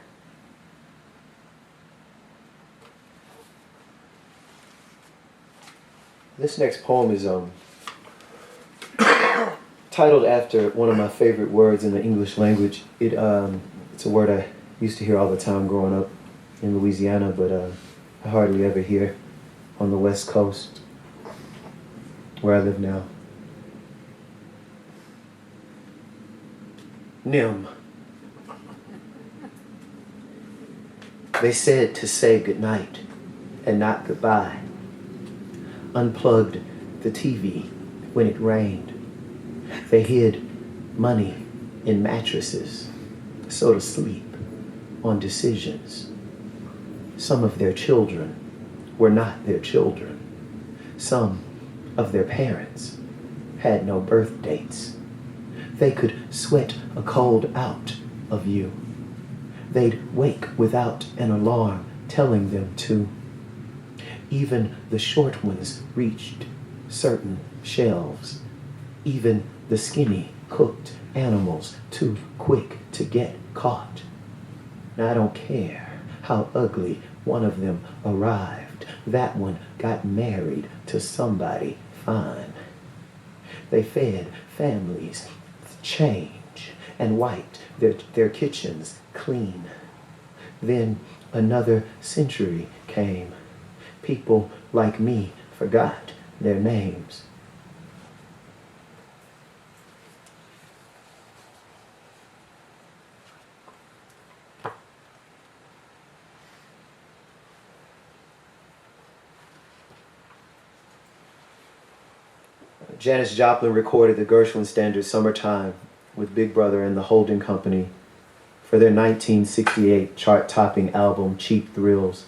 This next poem is titled after one of my favorite words in the English language. It's a word I used to hear all the time growing up in Louisiana, but I hardly ever hear on the West Coast, where I live now. Nim. They said to say goodnight and not goodbye. Unplugged the TV when it rained. They hid money in mattresses, so to sleep on decisions. Some of their children were not their children. Some of their parents had no birth dates. They could sweat a cold out of you. They'd wake without an alarm telling them to. Even the short ones reached certain shelves. Even the skinny, cooked animals too quick to get caught. And I don't care how ugly one of them arrived. That one got married to somebody fine. They fed families change and wiped their kitchens clean. Then another century came. People like me forgot their names. Janis Joplin recorded the Gershwin standard Summertime with Big Brother and the Holding Company for their 1968 chart-topping album Cheap Thrills.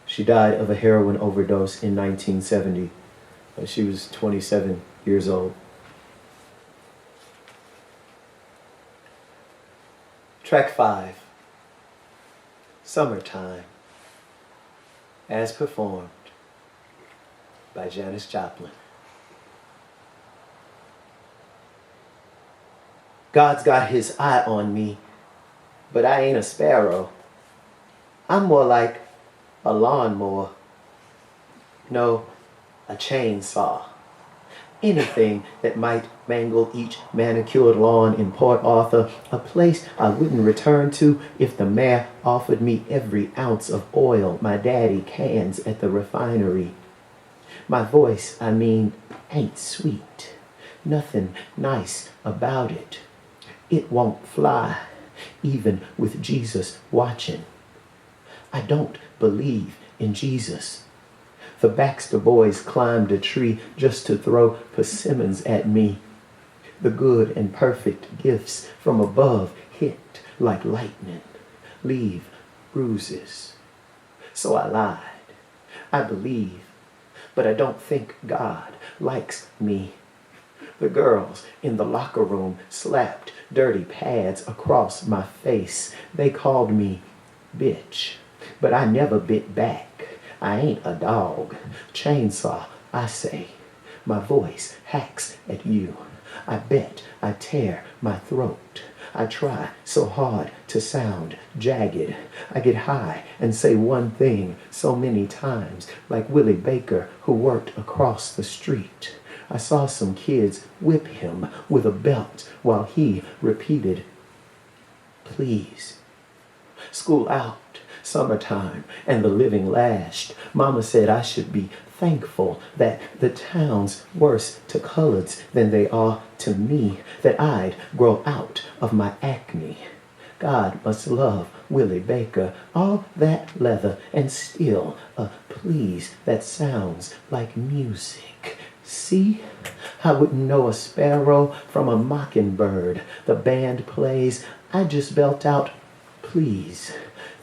She died of a heroin overdose in 1970. She was 27 years old. Track 5, Summertime, as performed by Janis Joplin. God's got his eye on me, but I ain't a sparrow. I'm more like a lawnmower. No, a chainsaw. Anything that might mangle each manicured lawn in Port Arthur, a place I wouldn't return to if the mayor offered me every ounce of oil my daddy cans at the refinery. My voice, ain't sweet. Nothing nice about it. It won't fly, even with Jesus watching. I don't believe in Jesus. The Baxter boys climbed a tree just to throw persimmons at me. The good and perfect gifts from above hit like lightning. leave bruises. So I lied. I believe, but I don't think God likes me. The girls in the locker room slapped dirty pads across my face. They called me bitch, but I never bit back. I ain't a dog. Chainsaw, I say. My voice hacks at you. I bet I tear my throat. I try so hard to sound jagged. I get high and say one thing so many times, like Willie Baker who worked across the street. I saw some kids whip him with a belt while he repeated, please. School out, summertime, and the living lashed. Mama said I should be thankful that the town's worse to coloreds than they are to me, that I'd grow out of my acne. God must love Willie Baker, all that leather, and still a please that sounds like music. See, I wouldn't know a sparrow from a mockingbird. The band plays, I just belt out, please.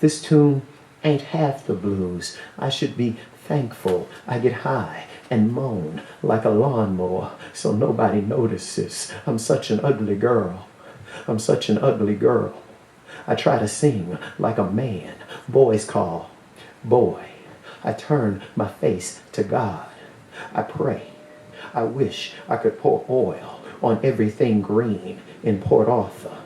This tune ain't half the blues. I should be thankful I get high and moan like a lawnmower so nobody notices. I'm such an ugly girl. I'm such an ugly girl. I try to sing like a man. Boys call, boy. I turn my face to God. I pray. I wish I could pour oil on everything green in Port Arthur.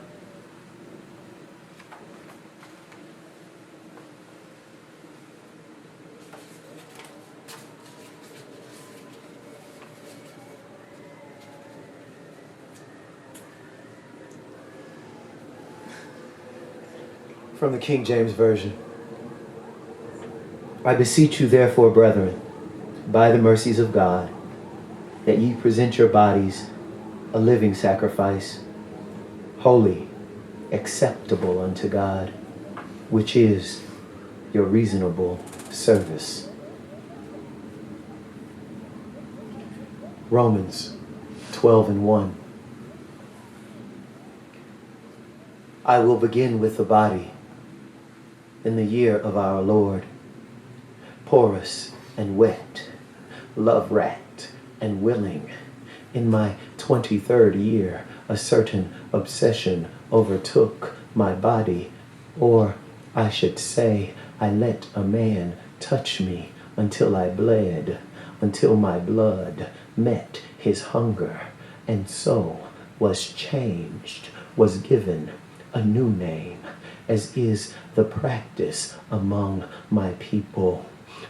From the King James Version. I beseech you therefore, brethren, by the mercies of God, that ye present your bodies a living sacrifice, holy, acceptable unto God, which is your reasonable service. Romans 12:1. I will begin with the body. In the year of our Lord, porous and wet, love-racked and willing, in my 23rd year, a certain obsession overtook my body, or I should say, I let a man touch me until I bled, until my blood met his hunger, and so was changed, was given a new name, as is the practice among my people,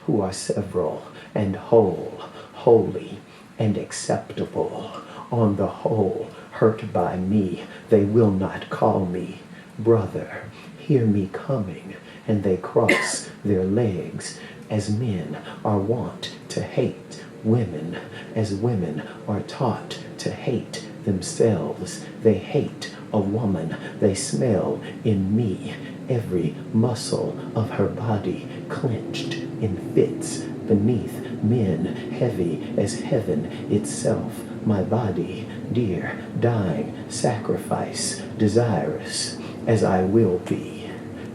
who are several and whole, holy and acceptable. On the whole, hurt by me, they will not call me brother. Hear me coming, and they cross their legs, as men are wont to hate women, as women are taught to hate themselves. They hate a woman they smell in me, every muscle of her body clenched in fits beneath men, heavy as heaven itself. My body, dear, dying sacrifice, desirous as I will be,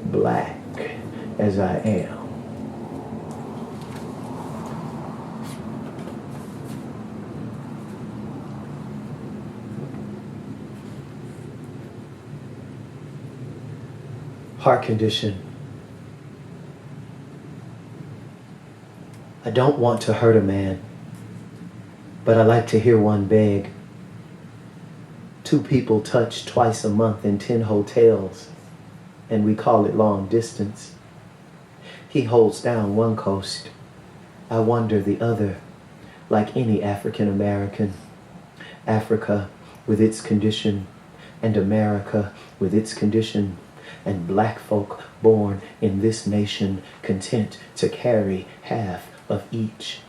black as I am. Heart condition. I don't want to hurt a man, but I like to hear one beg. 2 people touch twice a month in 10 hotels, and we call it long distance. He holds down one coast, I wander the other, like any African American. Africa with its condition, and America with its condition, and black folk born in this nation, content to carry half of each.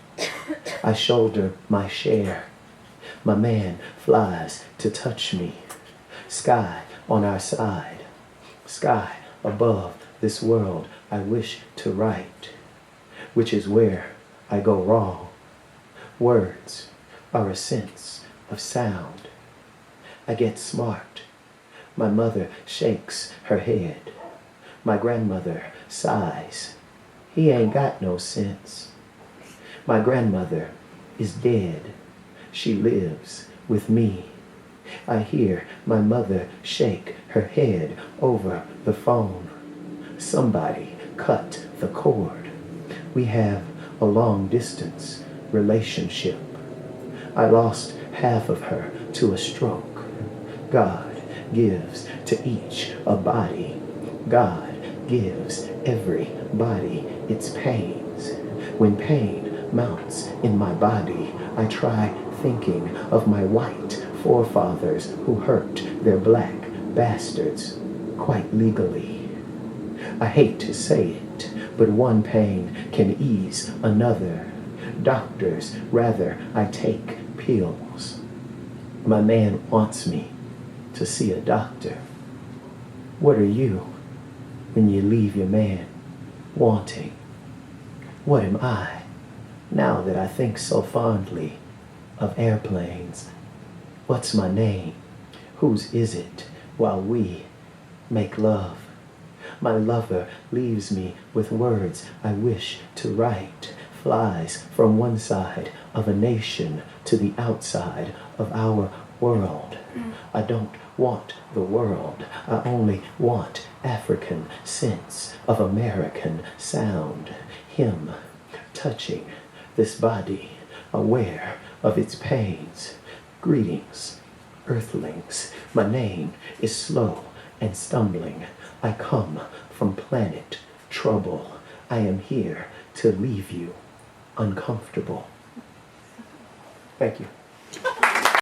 I shoulder my share. My man flies to touch me. Sky on our side. Sky above this world I wish to write, which is where I go wrong. Words are a sense of sound. I get smart. My mother shakes her head. My grandmother sighs. He ain't got no sense. My grandmother is dead. She lives with me. I hear my mother shake her head over the phone. Somebody cut the cord. We have a long distance relationship. I lost half of her to a stroke. God gives to each a body. God gives everybody its pains. When pain mounts in my body, I try thinking of my white forefathers who hurt their black bastards quite legally. I hate to say it, but one pain can ease another. Doctors, rather I take pills. My man wants me to see a doctor. What are you when you leave your man wanting? What am I now that I think so fondly of airplanes? What's my name? Whose is it while we make love? My lover leaves me with words I wish to write, flies from one side of a nation to the outside of our world. I don't want the world. I only want African sense of American sound. Him touching this body, aware of its pains. Greetings, earthlings. My name is slow and stumbling. I come from planet trouble. I am here to leave you uncomfortable. Thank you.